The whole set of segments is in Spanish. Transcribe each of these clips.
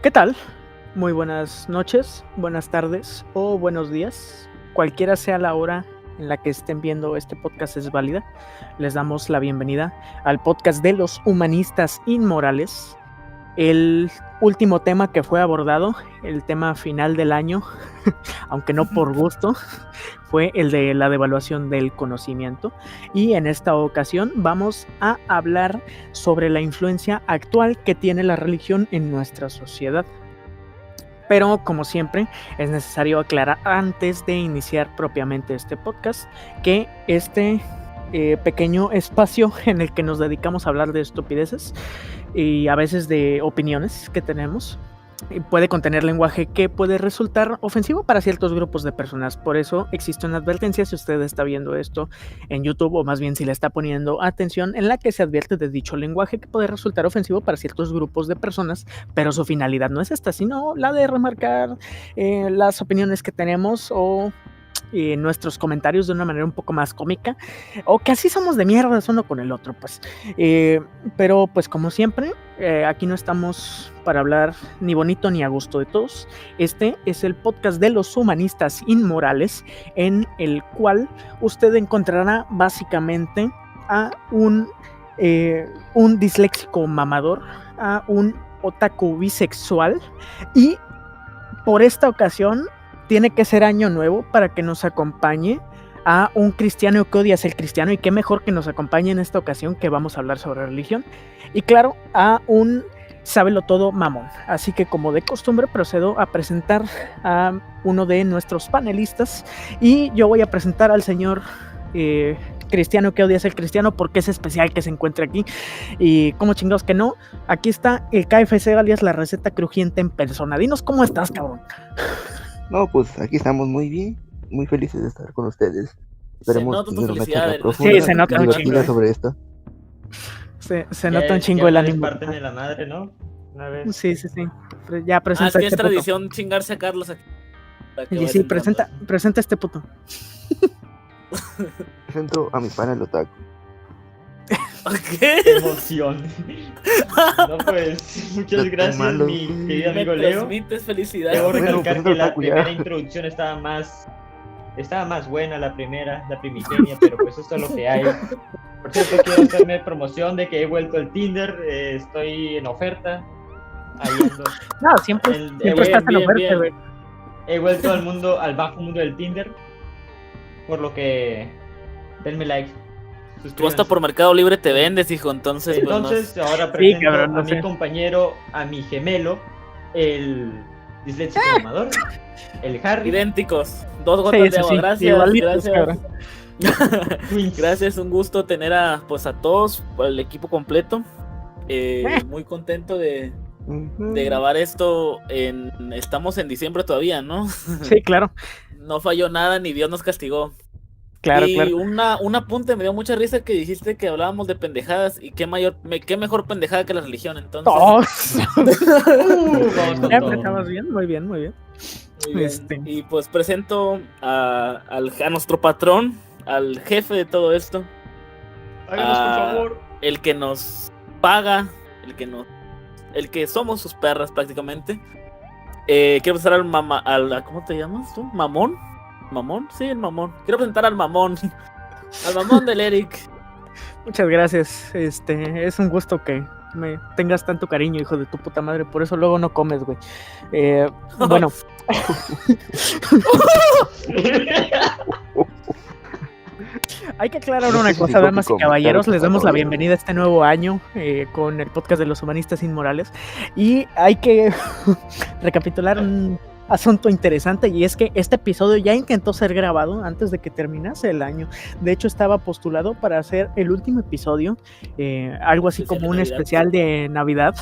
¿Qué tal? Muy buenas noches, buenas tardes o buenos días. Cualquiera sea la hora en la que estén viendo este podcast es válida. Les damos la bienvenida al podcast de los humanistas inmorales. El último tema que fue abordado, el tema final del año, aunque no por gusto, fue el de la devaluación del conocimiento. Y en esta ocasión vamos a hablar sobre la influencia actual que tiene la religión en nuestra sociedad. Pero como siempre es necesario aclarar antes de iniciar propiamente este podcast que este pequeño espacio en el que nos dedicamos a hablar de estupideces y a veces de opiniones que tenemos puede contener lenguaje que puede resultar ofensivo para ciertos grupos de personas. Por eso existe una advertencia si usted está viendo esto en YouTube, o más bien si le está poniendo atención, en la que se advierte de dicho lenguaje que puede resultar ofensivo para ciertos grupos de personas, pero su finalidad no es esta, sino la de remarcar las opiniones que tenemos o nuestros comentarios de una manera un poco más cómica, o que así somos de mierda uno con el otro, pues. Pero pues como siempre, aquí no estamos para hablar ni bonito ni a gusto de todos. Este es el podcast de los humanistas inmorales, en el cual usted encontrará básicamente a un disléxico mamador, a un otaku bisexual, y por esta ocasión tiene que ser año nuevo para que nos acompañe a un cristiano que odia ser cristiano, y qué mejor que nos acompañe en esta ocasión que vamos a hablar sobre religión, y claro, a un sábelo todo mamón. Así que como de costumbre procedo a presentar a uno de nuestros panelistas, y yo voy a presentar al señor cristiano que odia ser cristiano porque es especial que se encuentre aquí, y como chingados que no, aquí está el KFC alias la receta crujiente en persona. Dinos cómo estás, cabrón. No, pues aquí estamos muy bien, muy felices de estar con ustedes. Esperemos tener una charla profunda Sí, se nota y un divertida chingo sobre esto. Se nota un chingo el ánimo. Parten de la madre, ¿no? Una vez. Sí. Ya presenta es que es este tradición puto. Chingarse a Carlos aquí. Y sí, presenta este puto. Presento a mi pana el otaku. ¿Qué? Emoción. No, pues, muchas gracias, mi querido amigo Leo. Transmites felicidad. Debo recalcar que la primera introducción estaba más buena, la primigenia, pero pues esto es lo que hay. Por cierto, quiero hacerme promoción de que he vuelto al Tinder, estoy en oferta. Ahí ando. No, siempre estás en oferta, güey. He vuelto al bajo mundo del Tinder, por lo que denme like. Tú hasta por Mercado Libre te vendes, hijo, entonces pues ahora presento a mi compañero, a mi gemelo, el disléxico mamador, el Harry. Idénticos, 2 gotas de agua, gracias. Gracias, un gusto tener a todos, el equipo completo. Muy contento de grabar esto. Estamos en diciembre todavía, ¿no? Sí, claro. No falló nada, ni Dios nos castigó. Claro, y un apunte, me dio mucha risa que dijiste que hablábamos de pendejadas, y qué mejor pendejada que la religión, entonces. Estamos bien, muy bien. Y pues presento a nuestro patrón, al jefe de todo esto. Háganos por favor. El que nos paga, el que somos sus perras prácticamente. Quiero presentar al ¿cómo te llamas tú? ¿Mamón? ¿Mamón? Sí, el mamón. Quiero presentar al mamón. Al mamón del Eric. Muchas gracias. Es un gusto que me tengas tanto cariño, hijo de tu puta madre. Por eso luego no comes, güey. Bueno. Hay que aclarar una cosa, damas y caballeros. Les damos la bienvenida a este nuevo año con el podcast de los humanistas inmorales. Y hay que recapitular un asunto interesante, y es que este episodio ya intentó ser grabado antes de que terminase el año. De hecho, estaba postulado para hacer el último episodio, algo así como un especial de Navidad,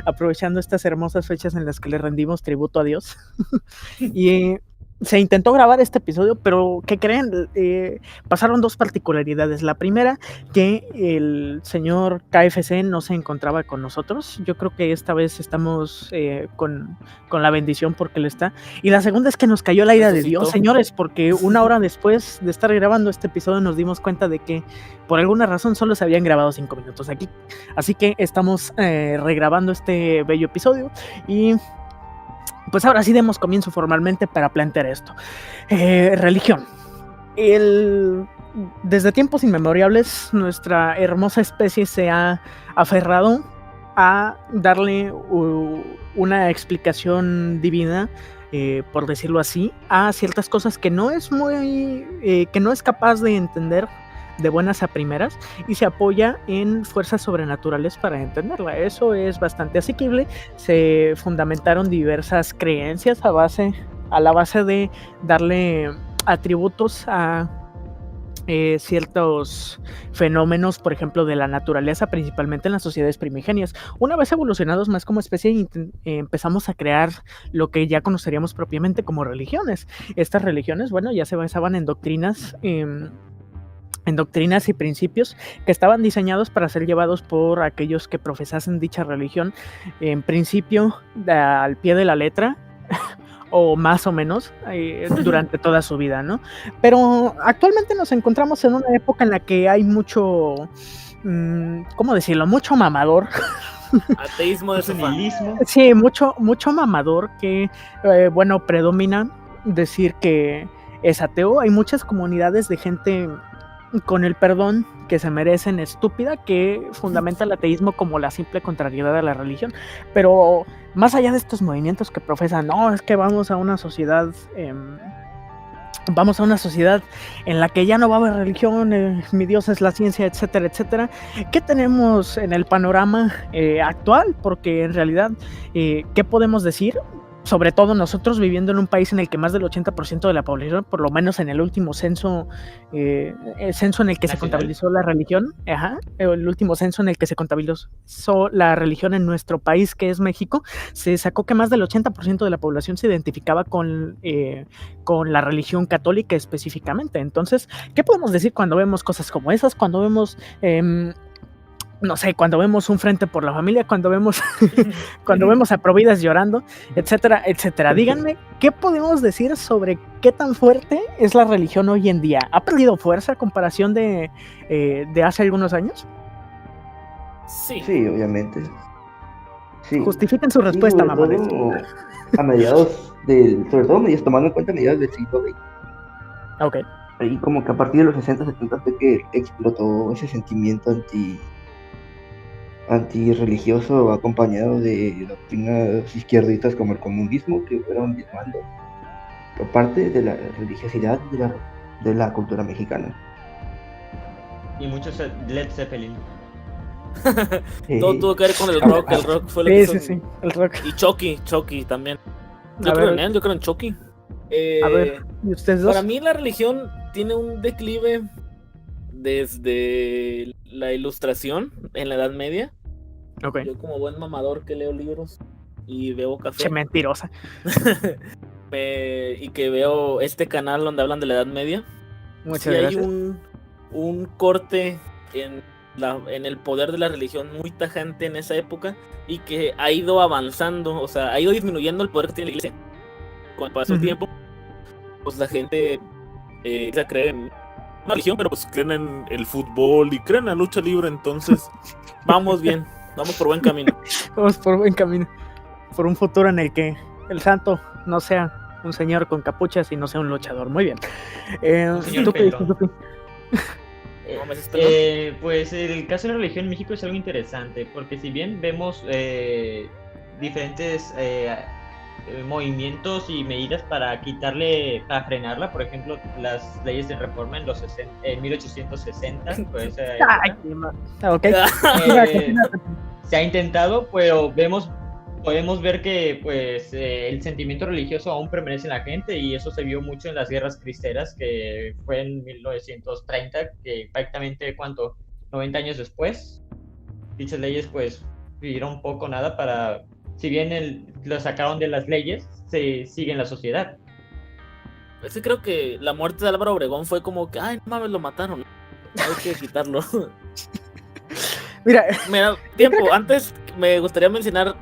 aprovechando estas hermosas fechas en las que le rendimos tributo a Dios. Y se intentó grabar este episodio, pero ¿qué creen? Pasaron dos particularidades. La primera, que el señor KFC no se encontraba con nosotros. Yo creo que esta vez estamos con la bendición porque él está. Y la segunda es que nos cayó la ira de Dios, señores, porque una hora después de estar grabando este episodio nos dimos cuenta de que por alguna razón solo se habían grabado 5 minutos aquí. Así que estamos regrabando este bello episodio y... pues ahora sí demos comienzo formalmente para plantear esto. Religión. Desde tiempos inmemorables, nuestra hermosa especie se ha aferrado a darle una explicación divina, por decirlo así, a ciertas cosas que no es que no es capaz de entender de buenas a primeras y se apoya en fuerzas sobrenaturales para entenderla. Eso es bastante asequible. Se fundamentaron diversas creencias a la base de darle atributos a ciertos fenómenos, por ejemplo, de la naturaleza, principalmente en las sociedades primigenias. Una vez evolucionados más como especie, empezamos a crear lo que ya conoceríamos propiamente como religiones. Estas religiones, bueno, ya se basaban en doctrinas y principios que estaban diseñados para ser llevados por aquellos que profesasen dicha religión, en principio al pie de la letra o más o menos durante toda su vida, ¿no? Pero actualmente nos encontramos en una época en la que hay mucho, ¿cómo decirlo? Mucho mamador. Ateísmo de nihilismo. Sí, mucho mamador que, bueno, predomina decir que es ateo. Hay muchas comunidades de gente con el perdón que se merecen estúpida que fundamenta el ateísmo como la simple contrariedad a la religión. Pero más allá de estos movimientos que profesan, no, es que vamos a una sociedad en la que ya no va a haber religión, mi Dios es la ciencia, etcétera, etcétera. ¿Qué tenemos en el panorama actual? Porque en realidad, ¿qué podemos decir? Sobre todo nosotros viviendo en un país en el que más del 80% de la población, por lo menos en el último censo, el censo en el que se contabilizó la religión, el último censo en el que se contabilizó la religión en nuestro país, que es México, se sacó que más del 80% de la población se identificaba con la religión católica específicamente. Entonces, ¿qué podemos decir cuando vemos cosas como esas? Cuando vemos... no sé, cuando vemos un Frente por la Familia, cuando vemos a Providas llorando, etcétera, etcétera. Díganme, ¿qué podemos decir sobre qué tan fuerte es la religión hoy en día? ¿Ha perdido fuerza a comparación de hace algunos años? Sí, obviamente. Sí. Justifiquen su respuesta, mamones. A mediados tomando en cuenta mediados del siglo XX. Ok. Ahí como que a partir de los 60, 70 fue que explotó ese sentimiento antirreligioso acompañado de doctrinas izquierdistas como el comunismo, que fueron diezmando por parte de la religiosidad de la cultura mexicana. Y muchos Led Zeppelin. Todo tuvo que ver con el rock. El rock fue lo que hizo. Sí, el rock. Y Chucky también. Yo creo en Chucky. A ver, ¿y ustedes dos? Para mí la religión tiene un declive desde la Ilustración en la Edad Media. Okay. Yo como buen mamador que leo libros y veo café. Che mentirosa. Y que veo este canal donde hablan de la Edad Media. Muchas gracias. Hay un corte en el poder de la religión muy tajante en esa época y que ha ido avanzando, o sea, ha ido disminuyendo el poder que tiene la iglesia. Con el paso del tiempo, pues la gente cree en una religión, pero pues creen en el fútbol y creen en la lucha libre, entonces vamos bien, vamos por buen camino. Vamos por buen camino, por un futuro en el que el santo no sea un señor con capuchas y no sea un luchador. Muy bien. ¿Tú qué dices, Lupi? Pues el caso de la religión en México es algo interesante, porque si bien vemos diferentes movimientos y medidas para frenarla, por ejemplo, las leyes de reforma en 1860, pues, okay. Se ha intentado, pero podemos ver que pues el sentimiento religioso aún permanece en la gente, y eso se vio mucho en las guerras cristeras, que fue en 1930, que prácticamente 90 años después, dichas leyes pues vivieron poco o nada para, si bien lo sacaron de las leyes, se sigue en la sociedad. Es que creo que la muerte de Álvaro Obregón fue como que, ay, no mames, lo mataron. Hay que quitarlo. Mira, tiempo, antes me gustaría mencionar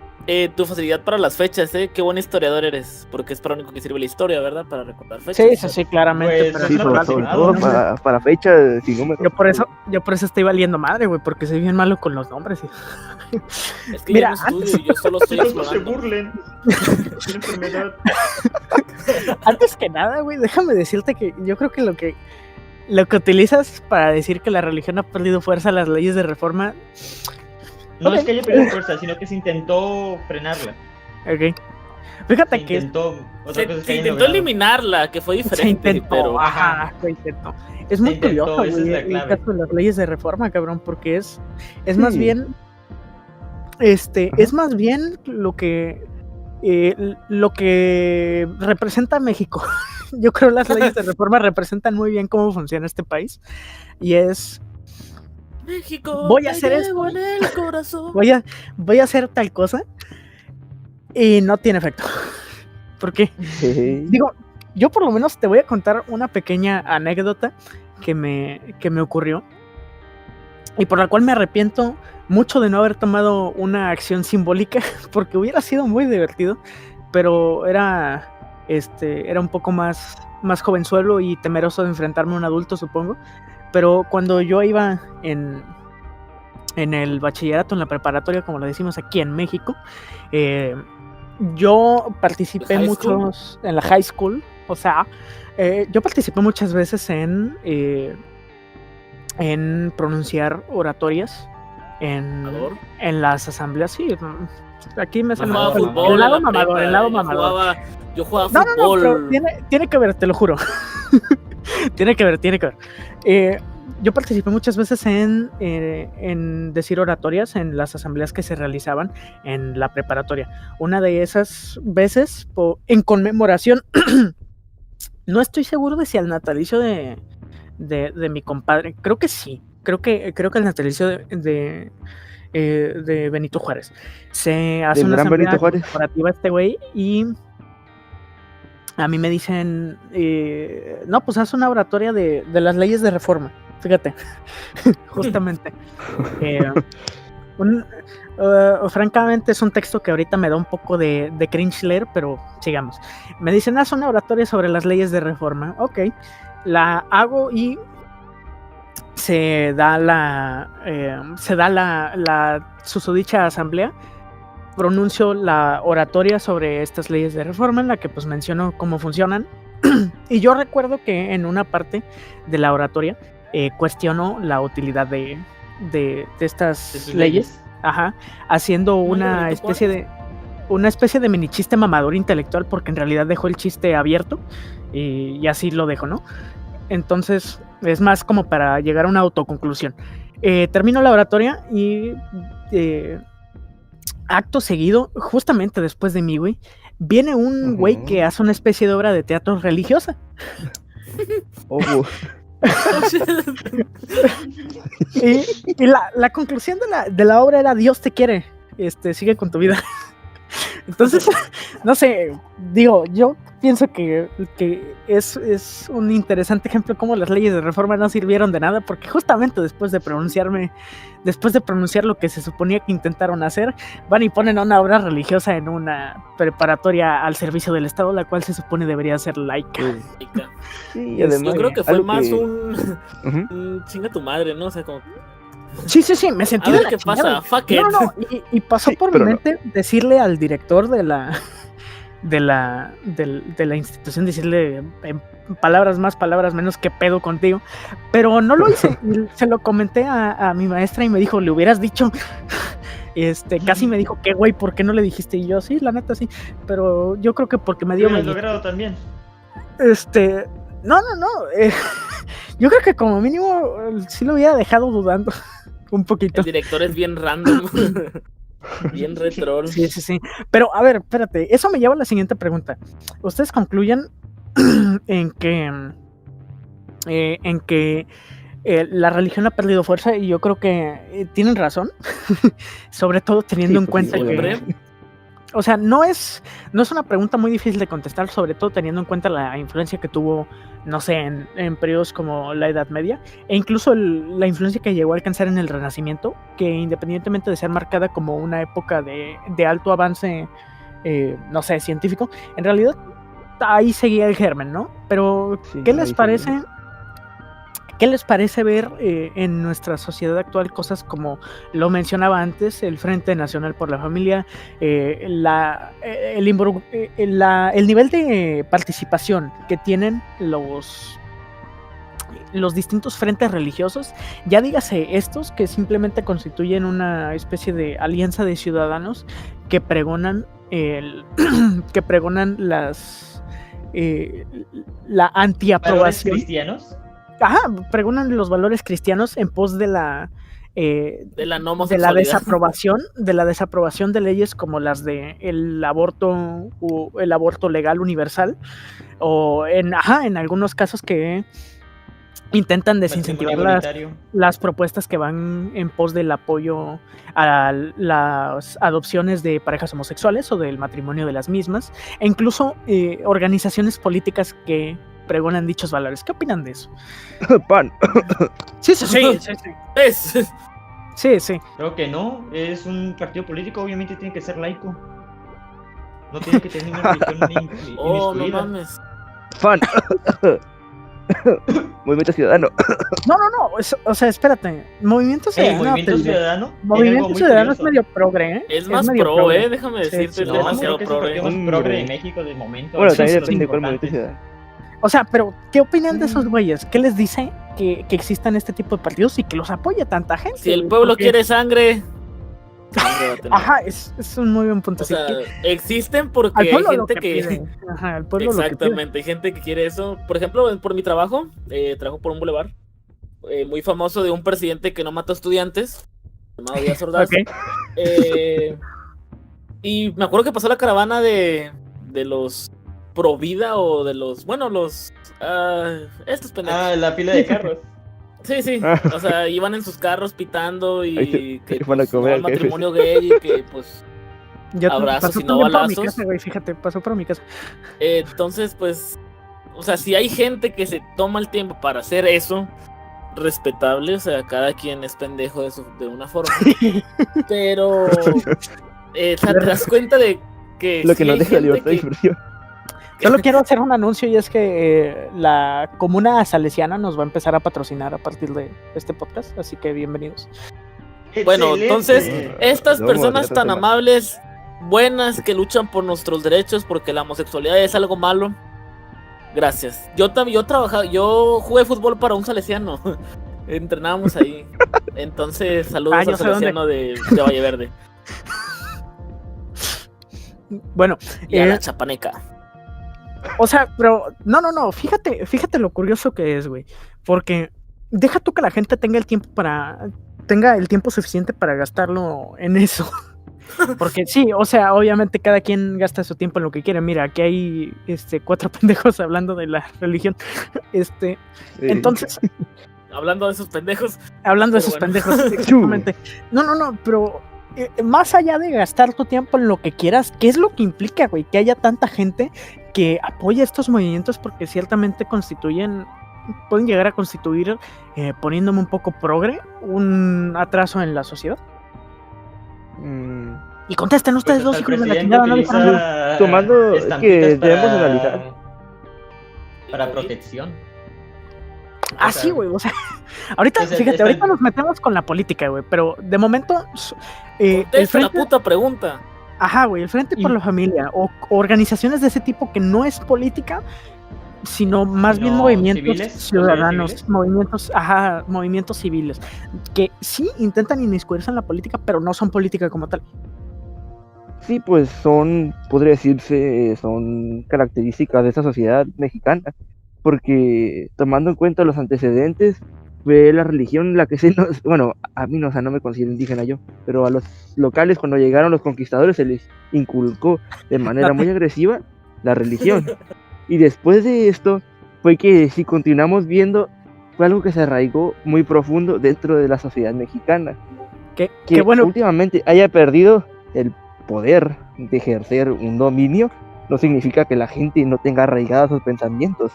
tu facilidad para las fechas, qué buen historiador eres, porque es para lo único que sirve la historia, ¿verdad? Para recordar fechas. sí, claramente. Pues, Sí, sobre todo para fechas y números. Yo por eso estoy valiendo madre, güey, porque soy bien malo con los nombres. Es que Mira, yo no estudio, yo solo estoy No se explorando. burlen. Una enfermedad. Antes que nada, güey, déjame decirte que yo creo que lo que utilizas para decir que la religión ha perdido fuerza, las leyes de reforma. No es que haya perdido fuerza, sino que se intentó frenarla. Ok. Fíjate Se que intentó. Otra cosa es que Se hayan intentó logrado. eliminarla, que fue diferente, se intentó, pero ajá, se intentó. Es muy intentó, curioso, esa es güey, la el clave. caso de las leyes de reforma, cabrón, porque es más Sí. bien, es más bien lo que representa a México. Yo creo las leyes de reforma representan muy bien cómo funciona este país y es México, voy a te hacer llevo esto. en el corazón. voy a hacer tal cosa y no tiene efecto. ¿Por qué? Sí. Digo, yo por lo menos te voy a contar una pequeña anécdota que me ocurrió y por la cual me arrepiento mucho de no haber tomado una acción simbólica porque hubiera sido muy divertido, pero era un poco más jovenzuelo y temeroso de enfrentarme a un adulto, supongo. Pero cuando yo iba en el bachillerato, en la preparatoria, como lo decimos aquí en México, yo participé ¿High mucho en la high school, o sea, yo participé muchas veces en pronunciar oratorias en las asambleas, sí. Aquí me sale Jugaba el fútbol, el lado en la mamador, prepa, el lado mamador. Yo jugaba No, fútbol. pero tiene que ver, te lo juro. tiene que ver. Yo participé muchas veces en decir oratorias en las asambleas que se realizaban en la preparatoria. Una de esas veces, en conmemoración, no estoy seguro de si al natalicio de mi compadre, creo que sí, creo que el natalicio de Benito Juárez. Se hace Del una gran asamblea Benito Juárez. corporativa este güey y a mí me dicen, no, pues haz una oratoria de las leyes de reforma. Fíjate, justamente. Francamente es un texto que ahorita me da un poco de cringe leer, pero sigamos. Me dicen, haz una oratoria sobre las leyes de reforma. Ok, la hago y se da la susodicha asamblea. Pronuncio la oratoria sobre estas leyes de reforma en la que pues menciono cómo funcionan. Y yo recuerdo que en una parte de la oratoria cuestiono la utilidad de estas leyes, ajá, haciendo una especie de mini chiste mamador intelectual, porque en realidad dejo el chiste abierto y así lo dejo, ¿no? Entonces es más como para llegar a una autoconclusión. Termino la oratoria y acto seguido, justamente después de mí, güey, viene un güey que hace una especie de obra de teatro religiosa. Y la conclusión de la obra era: Dios te quiere, sigue con tu vida. Entonces, no sé, digo, yo pienso que es un interesante ejemplo cómo las leyes de reforma no sirvieron de nada, porque justamente después de pronunciar lo que se suponía que intentaron hacer, van y ponen una obra religiosa en una preparatoria al servicio del Estado, la cual se supone debería ser laica. Sí, y además, yo creo que fue más un chinga tu madre, ¿no? O sea, como... Sí, me sentí a de ver la qué chingada. pasa, fuck it. No, y pasó por mi mente decirle al director de la institución, decirle en palabras más, palabras menos, qué pedo contigo, pero no lo hice. Y se lo comenté a mi maestra y me dijo, le hubieras dicho. Casi me dijo, qué güey, ¿por qué no le dijiste? Y yo, sí, la neta sí, pero yo creo que porque me dio lo logrado también. No, yo creo que como mínimo sí lo hubiera dejado dudando un poquito. El director es bien random. Bien retro. Sí. Pero, a ver, espérate. Eso me lleva a la siguiente pregunta. ¿Ustedes concluyen en que la religión ha perdido fuerza? Y yo creo que tienen razón. Sobre todo teniendo en cuenta O sea, no es una pregunta muy difícil de contestar, sobre todo teniendo en cuenta la influencia que tuvo, no sé, en periodos como la Edad Media, e incluso la influencia que llegó a alcanzar en el Renacimiento, que independientemente de ser marcada como una época de alto avance, no sé, científico, en realidad ahí seguía el germen, ¿no? Pero, Sí, ¿qué les ahí parece? seguía. ¿Qué les parece ver en nuestra sociedad actual cosas como lo mencionaba antes, el Frente Nacional por la Familia, el nivel de participación que tienen los distintos frentes religiosos, ya dígase estos que simplemente constituyen una especie de alianza de ciudadanos que pregonan que pregonan la ¿Valores antiaprobación? cristianos? Ajá, pregonan los valores cristianos en pos de la De la no de la homosexualidad. desaprobación de leyes como las de el aborto legal universal, o en algunos casos que intentan desincentivar Matrimonio igualitario. las propuestas que van en pos del apoyo a las adopciones de parejas homosexuales o del matrimonio de las mismas, e incluso organizaciones políticas que pregonan dichos valores. ¿Qué opinan de eso? Pan. Sí. Sí. Creo que no, es un partido político, obviamente tiene que ser laico. No tiene que tener una religión Oh, no inmiscuida. mames. Fan. Movimiento Ciudadano. No, o sea, espérate. Movimiento Hey, Ciudadano. Movimiento Ciudadano. tiene algo Movimiento muy Ciudadano es curioso. medio progre, ¿eh? Es más medio pro, progre. déjame Sí, decirte, sí, es No, demasiado creo que es el pro. partido más Hombre. progre de México del momento. Bueno, Es también uno de los depende de cuál movimiento importantes. ciudadano. O sea, pero ¿qué opinan de esos güeyes? ¿Qué les dice que existan este tipo de partidos y que los apoya tanta gente? Si el güey? pueblo Porque- quiere sangre va a tener. Ajá, es un muy buen punto. O sí, sea, que existen al porque hay pueblo lo gente que que. pide. Ajá, al pueblo lo que pide. Exactamente, hay gente que quiere eso. Por ejemplo, por mi trabajo, trabajo por un bulevar muy famoso de un presidente que no mató estudiantes, llamado Díaz Ordaz. Ok. Y me acuerdo que pasó la caravana de los pro vida o de los, bueno, los estos pendejos. Ah, la fila de carros. Sí, o sea, iban en sus carros pitando Ahí y que ahí van a pues, no comer al al jefe. matrimonio gay y que pues abrazos pasó y no también por mi balazos. casa, güey, fíjate, pasó por mi casa. Entonces, pues, o sea, si hay gente que se toma el tiempo para hacer eso, respetable, o sea, cada quien es pendejo de una forma, pero o sea, te das cuenta de que Lo que sí no hay deja gente libertad de que- expresión. Solo quiero hacer un anuncio y es que la comuna salesiana nos va a empezar a patrocinar a partir de este podcast, así que bienvenidos. Bueno, Excelente. entonces, estas Vamos a personas otro tan tema. amables, buenas, que luchan por nuestros derechos porque la homosexualidad es algo malo. Gracias. Yo jugué fútbol para un salesiano. Entrenábamos ahí. Entonces, saludos yo al sé dónde. salesiano de Valle Verde. Bueno, Y a la chapaneca. o sea, pero no, fíjate lo curioso que es, güey, porque deja tú que la gente tenga el tiempo suficiente para gastarlo en eso. Porque sí, o sea, obviamente cada quien gasta su tiempo en lo que quiere. Mira, aquí hay 4 pendejos hablando de la religión. Entonces, Hablando de esos pendejos. hablando de Pero esos bueno. pendejos, exactamente. No, pero más allá de gastar tu tiempo en lo que quieras, ¿qué es lo que implica, güey? Que haya tanta gente que apoya estos movimientos porque ciertamente pueden llegar a constituir, poniéndome un poco progre, un atraso en la sociedad. Y contesten ustedes dos, hijos de la chingada, no dijeron nada. Tomando- es que estampitas debemos analizar. Para protección. Ah, sí, güey, o sea, ahorita, Entonces, fíjate, esta- ahorita nos metemos con la política, güey, pero de momento, el Contesta la frente, puta pregunta. ajá, güey, el Frente por la Familia o organizaciones de ese tipo que no es política, sino más bien ¿No movimientos civiles? ciudadanos, ¿Civiles? movimientos civiles, que sí intentan inmiscuirse en la política, pero no son política como tal. Sí, pues podría decirse, son características de esta sociedad mexicana, porque tomando en cuenta los antecedentes, fue la religión la que bueno, a mí no, o sea, no me considero indígena yo, pero a los locales cuando llegaron los conquistadores se les inculcó de manera muy agresiva la religión. Y después de esto, fue que si continuamos viendo, fue algo que se arraigó muy profundo dentro de la sociedad mexicana. Que Que bueno, últimamente haya perdido el poder de ejercer un dominio no significa que la gente no tenga arraigados sus pensamientos.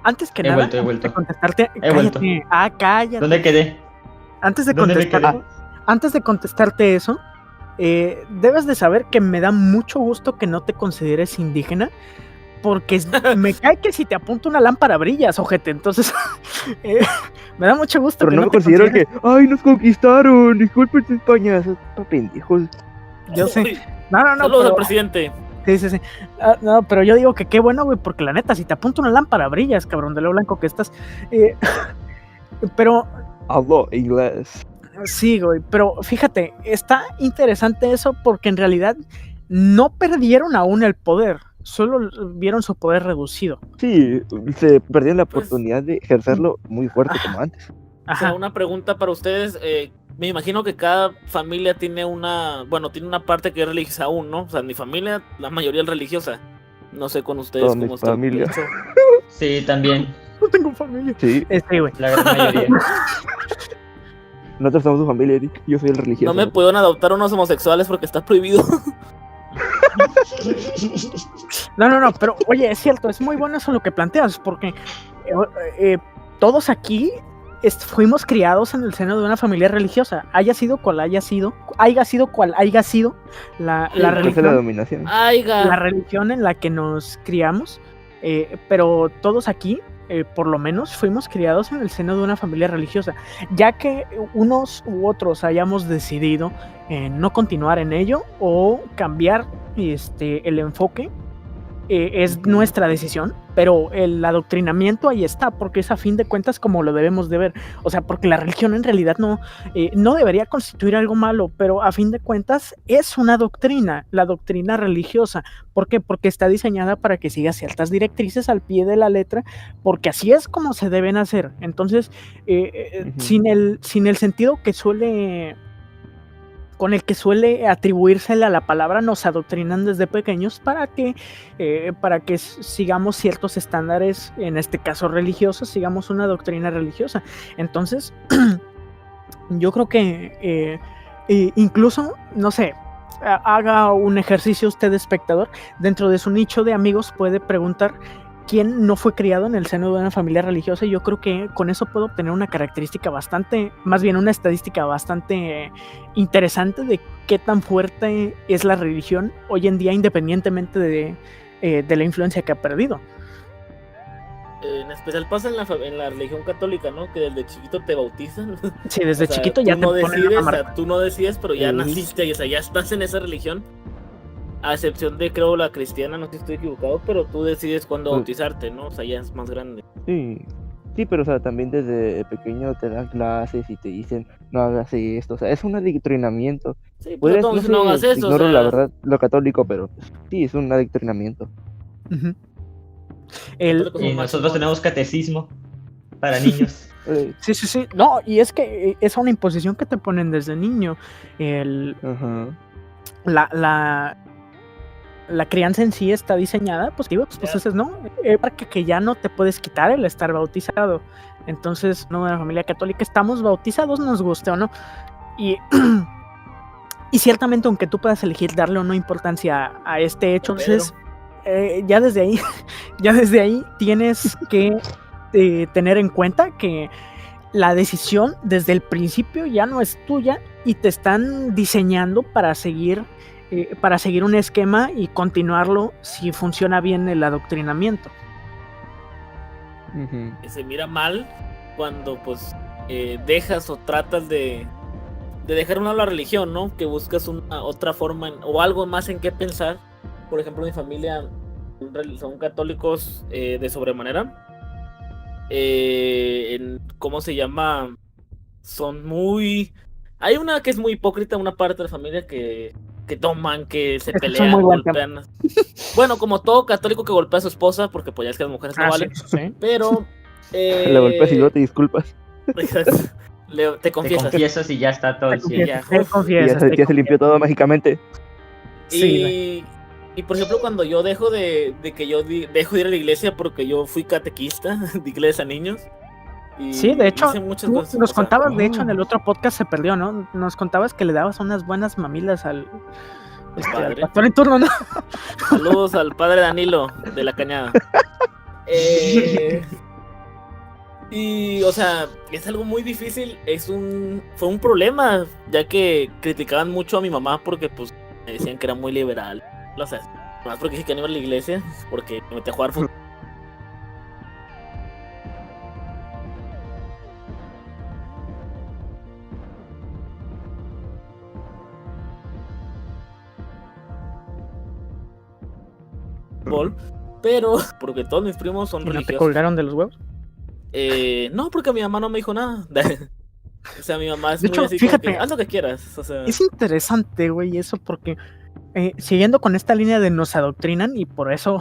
Antes que He nada, vuelto. antes de contestarte, He vuelto. cállate. Cállate. ¿Dónde quedé? Antes de ¿Dónde me contestarte, antes de contestarte eso, debes de saber que me da mucho gusto que no te consideres indígena, porque me cae que si te apunto una lámpara brillas, ojete. Entonces, me da mucho gusto Pero que no no me te considero consideres. que, ¡ay, nos conquistaron! Disculpen España, son pendejos. Yo sé. Uy, No, saludos pero, al presidente. sí. No, pero yo digo que qué bueno, güey, porque la neta, si te apunto una lámpara brillas, cabrón, de lo blanco que estás. Pero Hablo inglés. sí, güey, pero fíjate, está interesante eso porque en realidad no perdieron aún el poder, solo vieron su poder reducido. Sí, se perdieron la Pues- oportunidad de ejercerlo muy fuerte como antes. O sea, Ajá. una pregunta para ustedes. Me imagino que cada familia tiene tiene una parte que es religiosa aún, ¿no? O sea, mi familia, la mayoría es religiosa. No sé con ustedes Toda mi cómo está. familia. el show. Sí, también. No tengo familia. Sí, Güey. La gran mayoría. nosotros somos su familia, Eric. Yo soy el religioso. No me pudieron adoptar unos homosexuales porque está prohibido. No, pero oye, es cierto, es muy bueno eso lo que planteas, porque todos aquí fuimos criados en el seno de una familia religiosa, haya sido cual haya sido la Esa es la religión. dominación. Aiga. La religión en la que nos criamos, pero todos aquí, por lo menos, fuimos criados en el seno de una familia religiosa, ya que unos u otros hayamos decidido no continuar en ello o cambiar el enfoque, es nuestra decisión, pero el adoctrinamiento ahí está, porque es a fin de cuentas como lo debemos de ver. O sea, porque la religión en realidad no debería constituir algo malo, pero a fin de cuentas es una doctrina, la doctrina religiosa. ¿Por qué? Porque está diseñada para que siga ciertas directrices al pie de la letra, porque así es como se deben hacer. Entonces, sin el sentido que con el que suele atribuírsele a la palabra, nos adoctrinan desde pequeños para que sigamos ciertos estándares, en este caso religiosos, sigamos una doctrina religiosa. Entonces, yo creo que incluso, no sé, haga un ejercicio usted, espectador, dentro de su nicho de amigos puede preguntar quién no fue criado en el seno de una familia religiosa, y yo creo que con eso puedo obtener una característica una estadística bastante interesante de qué tan fuerte es la religión hoy en día, independientemente de la influencia que ha perdido. En especial pasa en la religión católica, ¿no? Que desde chiquito te bautizan. Sí, desde O sea, chiquito ya tú te no ponen decides, una o sea, marca. tú no decides, pero ya Sí. naciste y o sea, ya estás en esa religión. A excepción de, creo, la cristiana, no sé si estoy equivocado, pero tú decides cuándo Pues- bautizarte, ¿no? O sea, ya es más grande. Sí. Sí, pero o sea, también desde pequeño te dan clases y te dicen, no hagas esto. O sea, es un adoctrinamiento. Sí, pero Puedes, entonces no no sé, hagas eso, o ignoro sea, la verdad, lo católico, pero pues, sí, es un adoctrinamiento. Ujú. Y nosotros tenemos catecismo para niños. Sí. No, y es que es una imposición que te ponen desde niño. Ajá. La crianza en sí está diseñada, pues entonces no, para que ya no te puedes quitar el estar bautizado. Entonces, no, de la familia católica estamos bautizados, nos guste o no. Y y ciertamente, aunque tú puedas elegir darle o no importancia a este hecho, entonces ya desde ahí tienes que tener en cuenta que la decisión desde el principio ya no es tuya y te están diseñando para seguir un esquema y continuarlo si funciona bien el adoctrinamiento. Ujú. que se mira mal cuando pues dejas o tratas de dejar a un lado la religión, ¿no? Que buscas una otra forma o algo más en qué pensar. Por ejemplo, mi familia son católicos de sobremanera. ¿Cómo se llama? Son muy... Hay una que es muy hipócrita, una parte de la familia que toman, que se Es que son pelean, muy buen golpean. Bueno, como todo católico que golpea a su esposa, porque pues ya es que las mujeres no valen. Sí. Pero... La golpeas y luego te disculpas. Te Te confiesas. confiesas y ya está todo el cielo. ya. Te Y confiesas, ya se limpió todo mágicamente. Sí, Y por ejemplo, cuando yo dejo dejo de ir a la iglesia porque yo fui catequista de iglesia a niños. Y Sí, de hecho, hice muchas tú cosas, nos o sea, contabas, de hecho, en el otro podcast se perdió, ¿no? Nos contabas que le dabas unas buenas mamilas al pastor en turno, ¿no? Saludos al padre Danilo de la Cañada. Y, o sea, es algo muy difícil. Fue un problema, ya que criticaban mucho a mi mamá porque, pues, me decían que era muy liberal. O sea, más porque dije que no iba a la iglesia, porque me metí a jugar fútbol. Pero, porque todos mis primos son ¿Y no te religiosos. colgaron de los huevos? No, porque mi mamá no me dijo nada. O sea, mi mamá es De muy hecho, así fíjate, como que, haz lo que quieras. O sea, es interesante, güey, eso porque siguiendo con esta línea de nos adoctrinan y por eso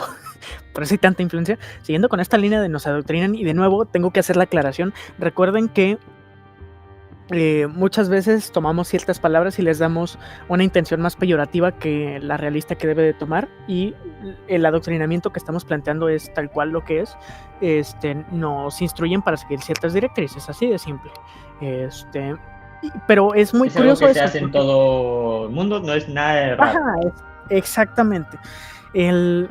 hay tanta influencia, siguiendo con esta línea de nos adoctrinan y de nuevo tengo que hacer la aclaración, recuerden que muchas veces tomamos ciertas palabras y les damos una intención más peyorativa que la realista que debe de tomar y el adoctrinamiento que estamos planteando es tal cual lo que es. Nos instruyen para seguir ciertas directrices, así de simple. Pero es muy curioso algo que eso. Se hace en todo el mundo, no es nada de raro. Ajá, exactamente. ¿Qué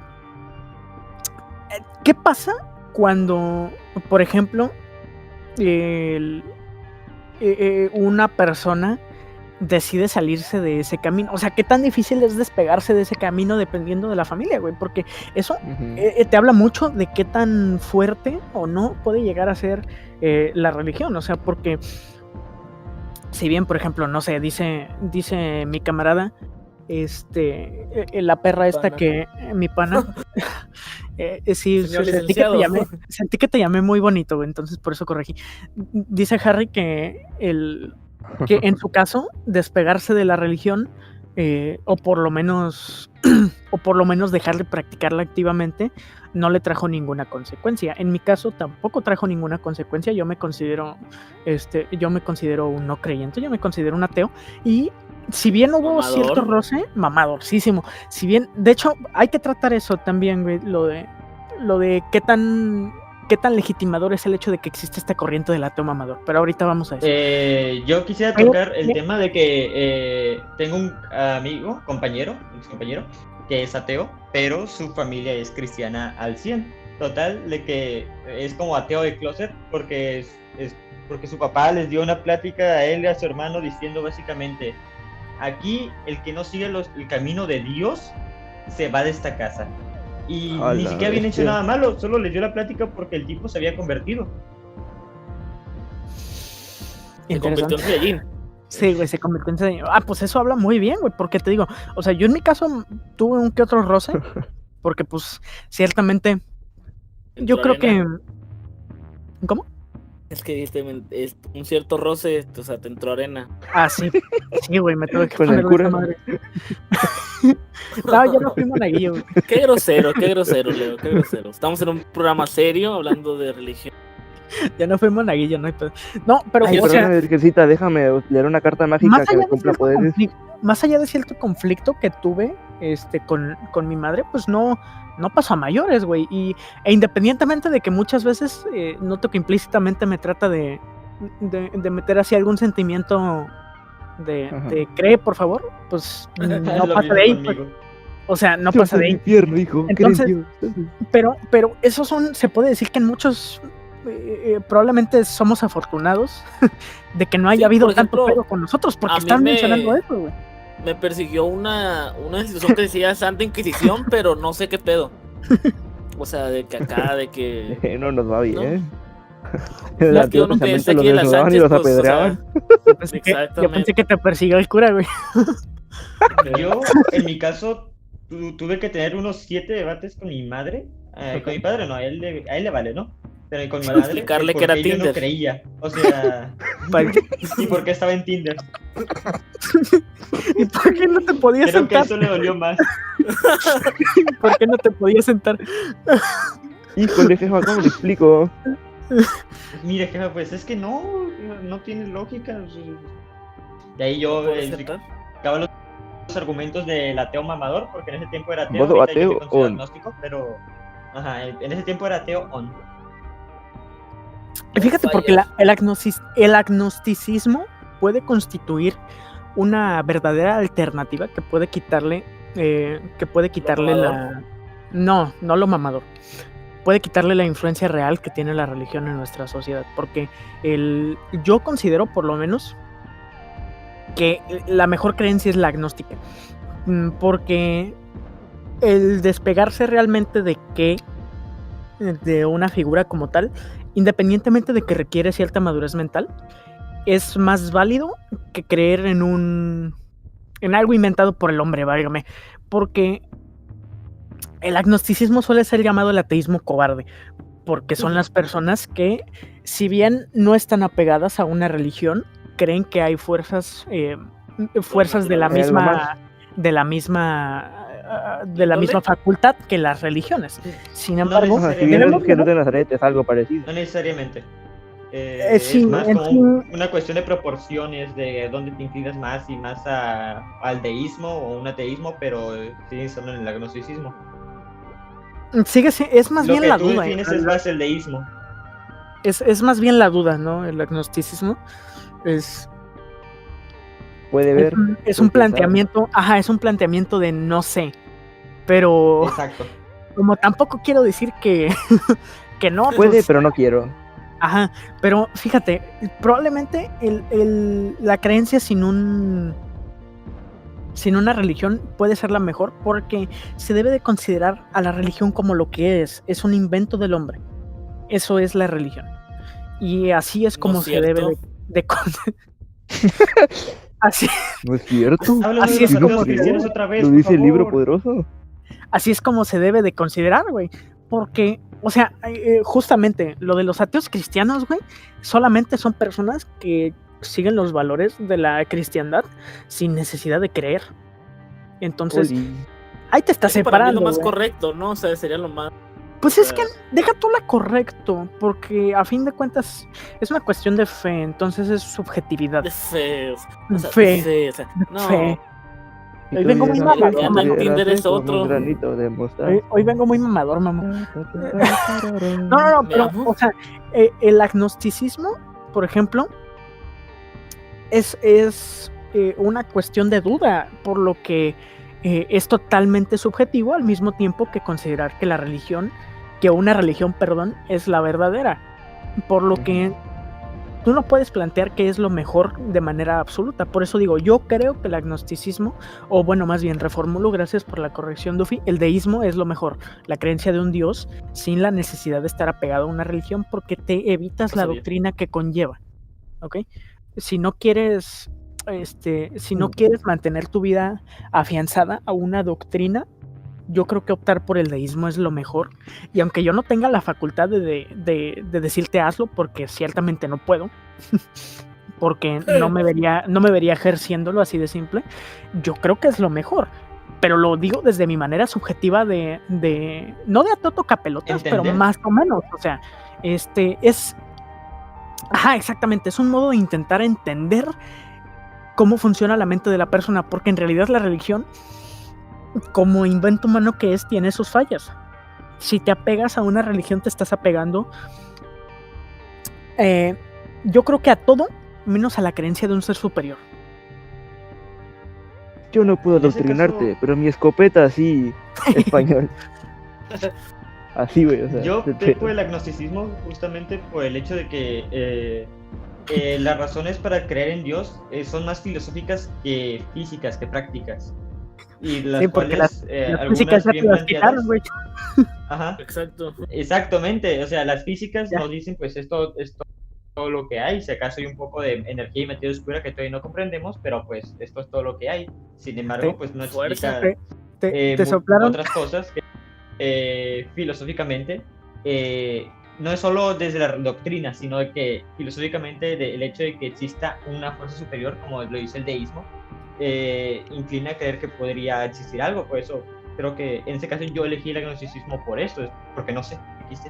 pasa cuando, por ejemplo, una persona decide salirse de ese camino? O sea, ¿qué tan difícil es despegarse de ese camino dependiendo de la familia, güey? Porque eso te habla mucho de qué tan fuerte o no puede llegar a ser la religión. O sea, porque si bien, por ejemplo, no sé, dice mi camarada, la perra esta pana. que mi pana sí, Señor sentí que te llamé muy bonito, güey, entonces por eso corregí. Dice Harry que en su caso despegarse de la religión o por lo menos dejar de practicarla activamente no le trajo ninguna consecuencia. En mi caso tampoco trajo ninguna consecuencia. Yo me considero un no creyente, yo me considero un ateo y si bien hubo cierto roce, mamadorcísimo. Si bien, de hecho, hay que tratar eso también, güey, lo de qué tan legitimador es el hecho de que existe esta corriente del ateo mamador. Pero ahorita vamos a eso. Yo quisiera tocar el tema de que tengo un compañero, que es ateo, pero su familia es cristiana al 100. Total, de que es como ateo de closet porque porque su papá les dio una plática a él y a su hermano diciendo básicamente: aquí el que no sigue el camino de Dios se va de esta casa. Y ni siquiera habían hecho nada malo, solo les dio la plática porque el tipo se había convertido. Se convirtió en Saiyajin. Sí, güey, se convirtió en Saiyajin. Pues eso habla muy bien, güey, porque te digo, o sea, yo en mi caso tuve un que otro roce, porque pues ciertamente yo creo que... ¿Cómo? Es que es un cierto roce, o sea, te entró arena. Sí, güey, me tuve que con poner el cura. madre. No, yo no fui monaguillo, güey. Qué grosero, Leo, qué grosero. Estamos en un programa serio hablando de religión. Ya no fui monaguillo, no hay pedo. No, pero Ay, o sea, Virgencita, déjame leer una carta mágica que me cumpla poderes. Más allá de cierto conflicto que tuve con mi madre, pues no pasó a mayores, güey. E independientemente de que muchas veces noto que implícitamente me trata de meter así algún sentimiento de cree, por favor, pues no pasa de ahí. Pues, o sea, no pasa de ahí. Infierno, hijo. Entonces, pero esos se puede decir que en muchos probablemente somos afortunados de que no haya habido tanto pedo con nosotros, porque están mencionando eso, güey. Me persiguió una institución que decía Santa Inquisición, pero no sé qué pedo. O sea, de que acá, de que... no nos va bien. ¿No? El Antiguo Testamento los desnudaban y los apedreaban. Yo pensé que te persiguió el cura, güey. Yo, en mi caso, tuve que tener unos 7 debates con mi madre. Con mi padre no, a él le vale, ¿no? Pero con mi madre, explicarle que era Tinder. Yo no creía, o sea, y porque estaba en Tinder. ¿Y por qué no te podías Creo sentar? que eso le dolió más. ¿Por qué no te podías sentar? Híjole, jefa, ¿cómo le explico? Mire, jefa, pues es que no tiene lógica. Y ahí yo explicaba los argumentos del ateo mamador, porque en ese tiempo era ateo. ¿Modo ateo o agnóstico? Pero en ese tiempo era ateo on. Fíjate, porque el agnosticismo puede constituir una verdadera alternativa que puede quitarle que puede quitarle mamador. No lo mamador. Puede quitarle la influencia real que tiene la religión en nuestra sociedad. Porque yo considero, por lo menos, que la mejor creencia es la agnóstica. Porque el despegarse realmente de una figura como tal, independientemente de que requiere cierta madurez mental, es más válido que creer en algo inventado por el hombre, válgame. Porque el agnosticismo suele ser llamado el ateísmo cobarde, porque son las personas que, si bien no están apegadas a una religión, creen que hay fuerzas de la misma facultad que las religiones. Sin embargo, Si bien el Jesús de Nazaret es algo parecido. No necesariamente. sí, es más como una cuestión de proporciones, de dónde te inclinas más y más al deísmo o un ateísmo, pero sigue estando en el agnosticismo. Es más bien la duda. Lo que tú defines es más el deísmo. Es más bien la duda, ¿no? El agnosticismo puede ver. Es un planteamiento, es un planteamiento de no sé, pero exacto. Como tampoco quiero decir que no. Puede, pues, pero no quiero. Pero fíjate, probablemente la creencia sin una religión puede ser la mejor, porque se debe de considerar a la religión como lo que es un invento del hombre. Eso es la religión. Y así es como se debe de así. No es cierto. Así es como otra vez, lo dice el libro poderoso. Así es como se debe de considerar, güey. Porque, o sea, justamente lo de los ateos cristianos, güey, solamente son personas que siguen los valores de la cristiandad sin necesidad de creer. Entonces, ahí te estás separando. Para mí lo más correcto, ¿no? O sea, sería lo más. Pues es que deja tú la correcto, porque a fin de cuentas es una cuestión de fe, entonces es subjetividad. De fe. O sea, no. Fe. Hoy vengo muy mamador. Tinder es otro. Hoy vengo muy mamador, mamá. No, pero, o sea, el agnosticismo, por ejemplo, es una cuestión de duda, por lo que es totalmente subjetivo, al mismo tiempo que considerar que una religión, es la verdadera. Por lo que tú no puedes plantear qué es lo mejor de manera absoluta. Por eso digo, yo creo que el agnosticismo, o bueno, más bien reformulo, gracias por la corrección, Duffy, el deísmo es lo mejor. La creencia de un dios sin la necesidad de estar apegado a una religión, porque te evitas la doctrina que conlleva. ¿Ok? Si no quieres mantener tu vida afianzada a una doctrina, yo creo que optar por el deísmo es lo mejor. Y aunque yo no tenga la facultad de decirte hazlo, porque ciertamente no puedo, porque no me vería ejerciéndolo así de simple, yo creo que es lo mejor. Pero lo digo desde mi manera subjetiva no de a toto capelotas, pero más o menos. O sea, exactamente, es un modo de intentar entender cómo funciona la mente de la persona, porque en realidad la religión, como invento humano que es, tiene sus fallas. Si te apegas a una religión, te estás apegando, yo creo que a todo, menos a la creencia de un ser superior. Yo no puedo adoctrinarte, pero mi escopeta sí, español. Así, güey, o sea. Yo peco el agnosticismo justamente por el hecho de que las razones para creer en Dios son más filosóficas que físicas, que prácticas. Y las cuales las físicas bien planteadas. Ajá. Exacto. Exactamente, o sea, las físicas nos dicen, pues esto es todo lo que hay. Si acaso hay un poco de energía y materia oscura que todavía no comprendemos, pero pues esto es todo lo que hay. Sin embargo, pues no explica te soplaron otras cosas que filosóficamente no es solo desde la doctrina, sino de que filosóficamente el hecho de que exista una fuerza superior, como lo dice el deísmo, inclina a creer que podría existir algo. Por eso creo que en ese caso yo elegí el agnosticismo por esto, porque no sé, existe.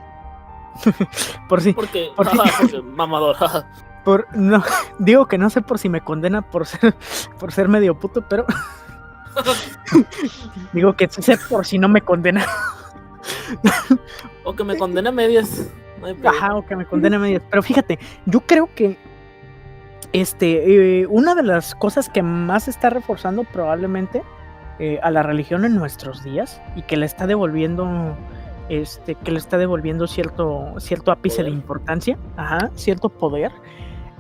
Porque mamador. No, digo que no sé por si me condena por ser medio puto, pero digo que sé por si no me condena. O que me condena a medias. O que me condena a medias. Pero fíjate, yo creo que una de las cosas que más está reforzando probablemente a la religión en nuestros días y que le está devolviendo cierto ápice de Poder. importancia, cierto poder,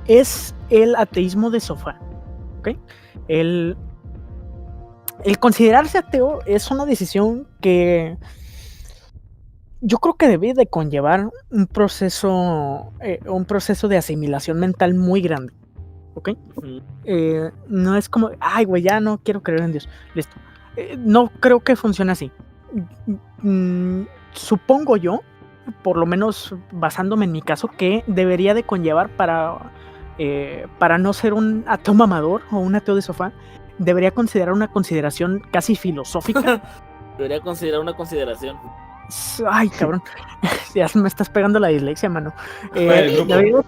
es el ateísmo de sofá. ¿Ok? El considerarse ateo es una decisión que yo creo que debe de conllevar un proceso de asimilación mental muy grande. ¿Ok? Ujú. No es como, ay, güey, ya no quiero creer en Dios. Listo. No creo que funcione así. Supongo yo, por lo menos basándome en mi caso, que debería de conllevar para no ser un ateo mamador o un ateo de sofá, debería considerar una consideración casi filosófica. Debería considerar una consideración. Ay, cabrón, ya me estás pegando la dislexia, mano. El grupo.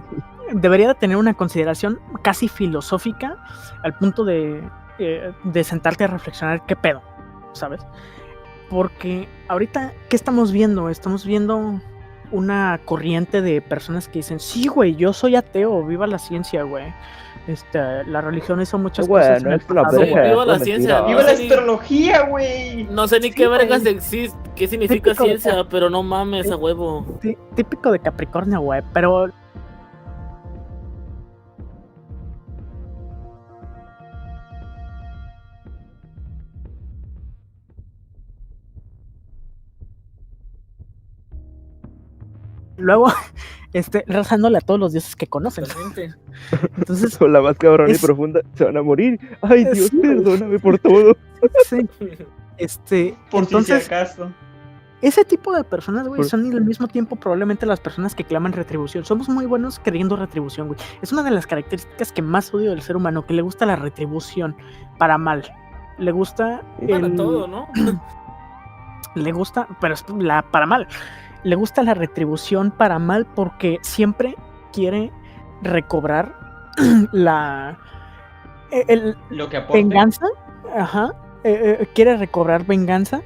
Debería de tener una consideración casi filosófica al punto de sentarte a reflexionar qué pedo, ¿sabes? Porque ahorita, ¿qué estamos viendo? Estamos viendo una corriente de personas que dicen, sí, güey, yo soy ateo, viva la ciencia, güey. La religión hizo muchas cosas en el es la pasado, verga, güey. Viva la es ciencia, mentira. ¡Viva la sí. astrología, güey! No sé ni Sí, qué güey. vergas existe, qué significa Típico de ciencia, pero no mames, a huevo. Típico de Capricornio, güey, pero luego rezándole a todos los dioses que conocen. Totalmente. Entonces, Con la más cabrona Es- y profunda, se van a morir. Ay, Dios, Sí, güey. perdóname por todo. sí. Por Entonces, si acaso. ese tipo de personas, güey, Por- son al mismo tiempo probablemente las personas que claman retribución. Somos muy buenos queriendo retribución, güey. Es una de las características que más odio del ser humano, que le gusta la retribución para mal. Le gusta Para todo, ¿no? le gusta, pero es para mal. Le gusta la retribución para mal porque siempre quiere recobrar Lo que aporte. venganza. Quiere recobrar venganza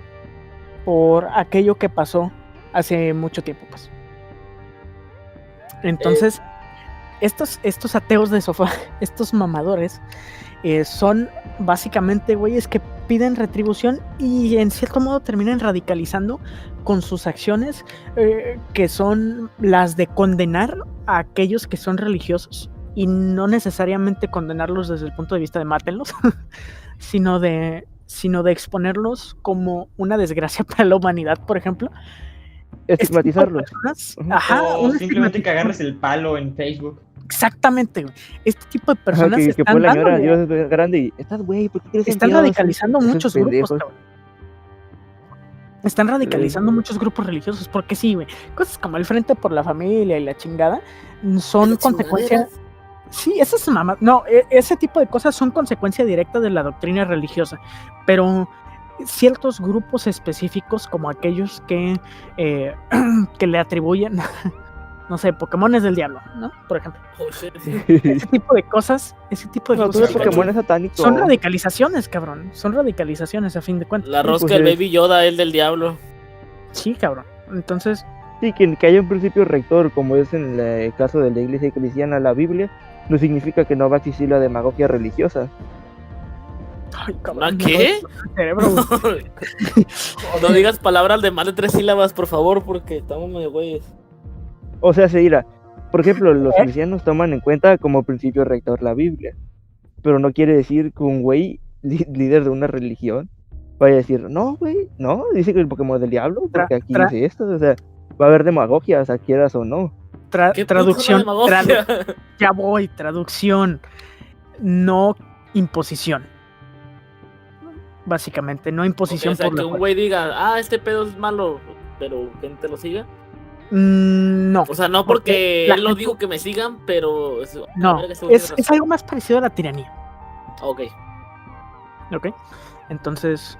por aquello que pasó hace mucho tiempo, pues. Entonces, estos ateos de sofá, estos mamadores, son básicamente güeyes que piden retribución y en cierto modo terminan radicalizando con sus acciones, que son las de condenar a aquellos que son religiosos y no necesariamente condenarlos desde el punto de vista de mátenlos, sino de exponerlos como una desgracia para la humanidad, por ejemplo. Estigmatizarlos. O simplemente que agarres el palo en Facebook. Exactamente, güey. Este tipo de Ajá, personas que están pone la señora dándole- Dios es grande y estás güey, ¿por qué crees en están Dios? radicalizando Esos muchos grupos, pendejos. cabrón. Están radicalizando muchos grupos religiosos, porque sí, güey. Cosas como el Frente por la Familia y la chingada son Las consecuencias. chingaderas. Sí, esas mamás. No, ese tipo de cosas son consecuencia directa de la doctrina religiosa. Pero ciertos grupos específicos, como aquellos que le atribuyen, no sé, Pokémones del diablo, ¿no? Por ejemplo. Oh, shit, sí. Ese tipo de cosas, No, tú de cosas Pokémon es satánico. son radicalizaciones, cabrón. Son radicalizaciones a fin de cuentas. La rosca pues del es- Baby Yoda, el del diablo. Sí, cabrón. Entonces, Sí, que haya un principio rector, como es en el caso de la iglesia cristiana, la Biblia, no significa que no va a existir la demagogia religiosa. ay, cabrón. ¿Ah, me qué? duele el cerebro, güey. No digas palabras de más de 3 sílabas, por favor, porque estamos medio güeyes. O sea, se dirá, por ejemplo, los cristianos toman en cuenta como principio rector la Biblia, pero no quiere decir que un güey líder de una religión vaya a decir, no, güey, no, dice que el Pokémon es del diablo, porque aquí dice esto, o sea, va a haber demagogia, o sea, quieras o no. ¿Qué Traducción. puto una demagogia? Ya voy, traducción. No imposición. Básicamente, no imposición O sea, por que la un fuerza. güey diga, este pedo es malo, pero gente lo siga. No. O sea, no Porque porque la él no gente- dijo que me sigan, pero... No, verga, ese güey tiene es razón. algo más parecido a la tiranía. Ok. ¿Ok? Entonces,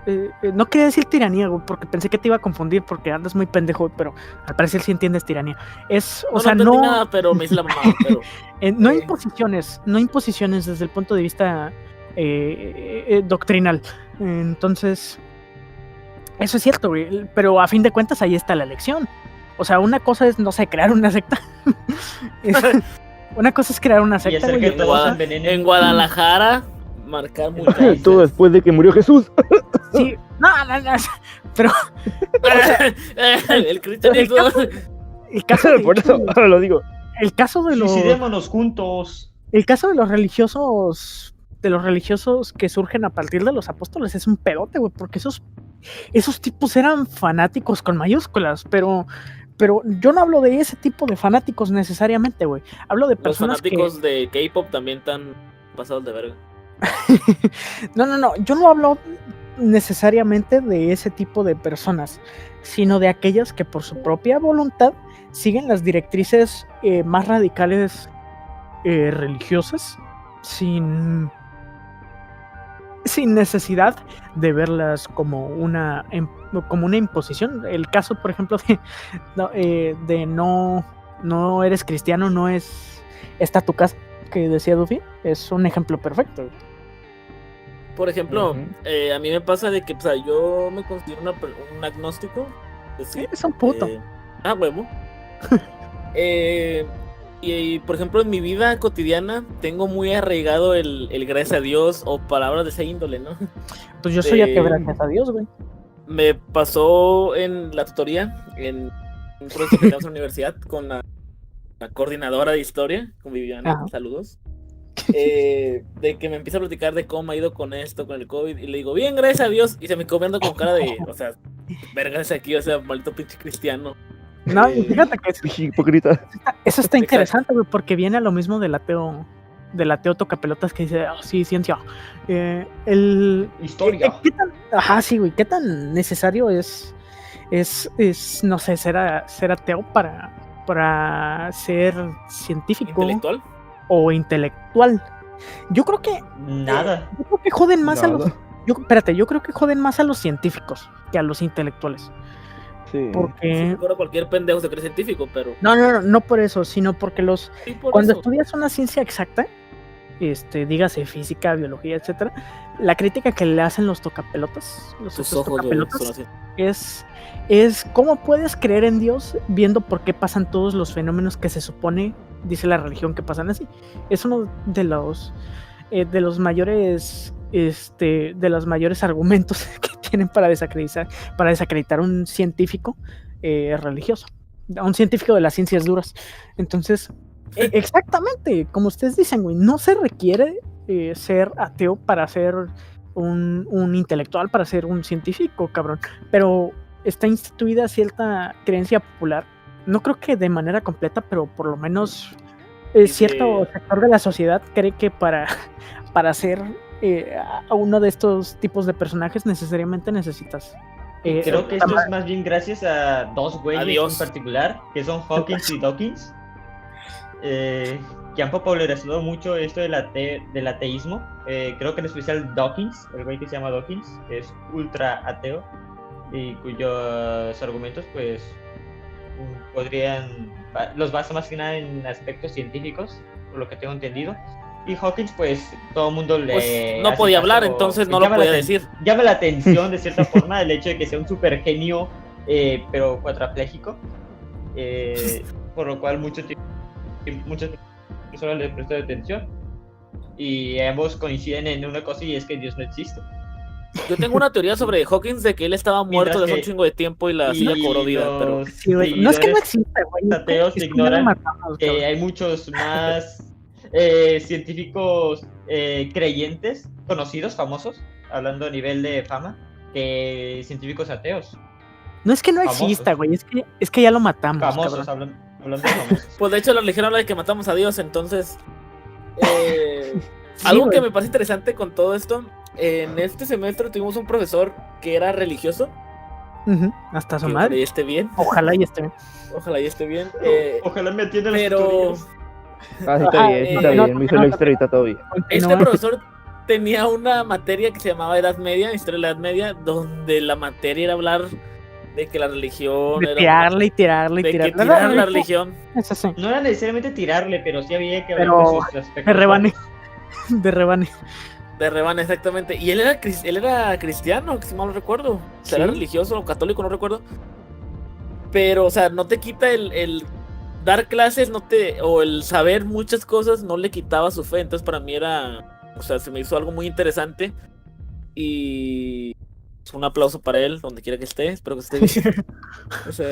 no quería decir tiranía, güey, porque pensé que te iba a confundir porque andas muy pendejo, pero al parecer sí entiendes tiranía. Es, o sea, entendí no, nada, pero me hice la mamá, pero... no Ok. imposiciones desde el punto de vista doctrinal. Entonces, eso es cierto, güey, pero a fin de cuentas ahí está la elección. O sea, una cosa es, no sé, crear una secta. Una cosa es crear una Y secta, hacer güey, que y otra todos se cosa- envenenen. En Guadalajara, marcar muchachas. Todo después de que murió Jesús. Sí, no, pero el cristianismo. el caso de, Por eso ahora lo digo. el caso de los Suicidémonos juntos. el caso de los religiosos que surgen a partir de los apóstoles es un pedote, güey, porque esos tipos eran fanáticos con mayúsculas, pero yo no hablo de ese tipo de fanáticos necesariamente, güey. Hablo de Los personas fanáticos de K-pop también están pasados de verga. No, yo no hablo necesariamente de ese tipo de personas, sino de aquellas que por su propia voluntad siguen las directrices más radicales religiosas sin necesidad de verlas como una imposición. El caso, por ejemplo, de no eres cristiano, no está tu casa, que decía Duffy, es un ejemplo perfecto. Por ejemplo, Ujú. a mí me pasa de que, o sea, yo me considero un agnóstico. Sí, Es un puto. Huevo. Y, por ejemplo, en mi vida cotidiana tengo muy arraigado el gracias a Dios o palabras de esa índole, ¿no? Pues yo soy a que gracias a Dios, güey. Me pasó en la tutoría, en un proyecto que tenemos en la universidad, con la coordinadora de historia, con Viviana, Ajá. saludos. De que me empieza a platicar de cómo ha ido con esto, con el COVID, y le digo, bien, gracias a Dios, y se me quedó viendo con cara de, o sea, vergas aquí, o sea, maldito pinche cristiano. No, y fíjate que Pinche hipócrita. eso está Exacto. interesante, güey, porque viene a lo mismo del ateo tocapelotas que dice, sí, ciencia. Historia. ¿Qué tan, ajá, sí, güey, qué tan necesario es no sé, ser ateo para ser científico ¿Intelectual? o intelectual? Yo creo que Nada. joden más Nada. yo creo que joden más a los científicos que a los intelectuales. Sí. Porque Ahora cualquier pendejo se cree científico, pero no por eso, sino porque sí, por cuando eso. estudias una ciencia exacta, dígase física, biología, etcétera, la crítica que le hacen los tocapelotas, Tus ojos, güey, tocapelotas, son así. es cómo puedes creer en Dios viendo por qué pasan todos los fenómenos que se supone, dice la religión, que pasan así. Es uno de los mayores argumentos que tienen para desacreditar un científico religioso, a un científico de las ciencias duras. Entonces, exactamente, como ustedes dicen, güey, no se requiere ser ateo para ser un intelectual, para ser un científico, cabrón, pero está instituida cierta creencia popular, no creo que de manera completa, pero por lo menos cierto sector de la sociedad cree que para ser a uno de estos tipos de personajes necesariamente necesitas Creo que esto es más bien gracias a dos güeyes Adiós. en particular, que son Hawkins y Dawkins, que han popularizado mucho esto del ateísmo. Creo que en especial Dawkins, el güey que se llama Dawkins, que es ultra ateo y cuyos argumentos pues los basa más que nada en aspectos científicos, por lo que tengo entendido. Y Hawkins, pues todo el mundo le. Pues no hace podía caso, hablar, entonces no lo llama la podía decir. Llama la atención de cierta forma el hecho de que sea un super genio, pero cuadrapléjico. Por lo cual muchas personas le prestan atención. Y ambos coinciden en una cosa, y es que Dios no existe. Yo tengo una teoría sobre Hawkins de que él estaba muerto desde un chingo de tiempo y la silla cobró vida, pero sí, güey, no es que no exista, güey, los ateos es que ignoran ya lo matamos, que cabrón. hay muchos más científicos creyentes, conocidos, famosos, hablando a nivel de fama, que científicos ateos. No es que no famosos. exista, güey, es que ya lo matamos, Famosos, cabrón. hablando de famosos. pues de hecho la religión habla de que matamos a Dios, entonces Sí, algo güey. que me parece interesante con todo esto, en este semestre tuvimos un profesor que era religioso, Ujú, hasta su que madre. ojalá y esté bien, Ojalá y esté bien. ojalá y esté bien, Ojalá me atiendan las pero tutorías. Ah, sí está bien, sí está no, bien. Me hizo el extra y está todo bien. este Continúa. profesor tenía una materia que se llamaba Edad Media, Historia de la Edad Media, donde la materia era hablar de que la religión De era tirarle y tirarle y de que tirarle. tiraran la religión. Eso sí, No era necesariamente tirarle, pero sí había que ver Pero con sus aspectos. de rebane. De rebane. De rebane, exactamente. Y él era cristiano, si mal no recuerdo. O sea, Sí. era religioso o católico, no recuerdo. Pero, o sea, no te quita el dar clases, o el saber muchas cosas, no le quitaba su fe. Entonces, para mí era, o sea, se me hizo algo muy interesante. Y un aplauso para él, donde quiera que esté. Espero que esté bien. O sea,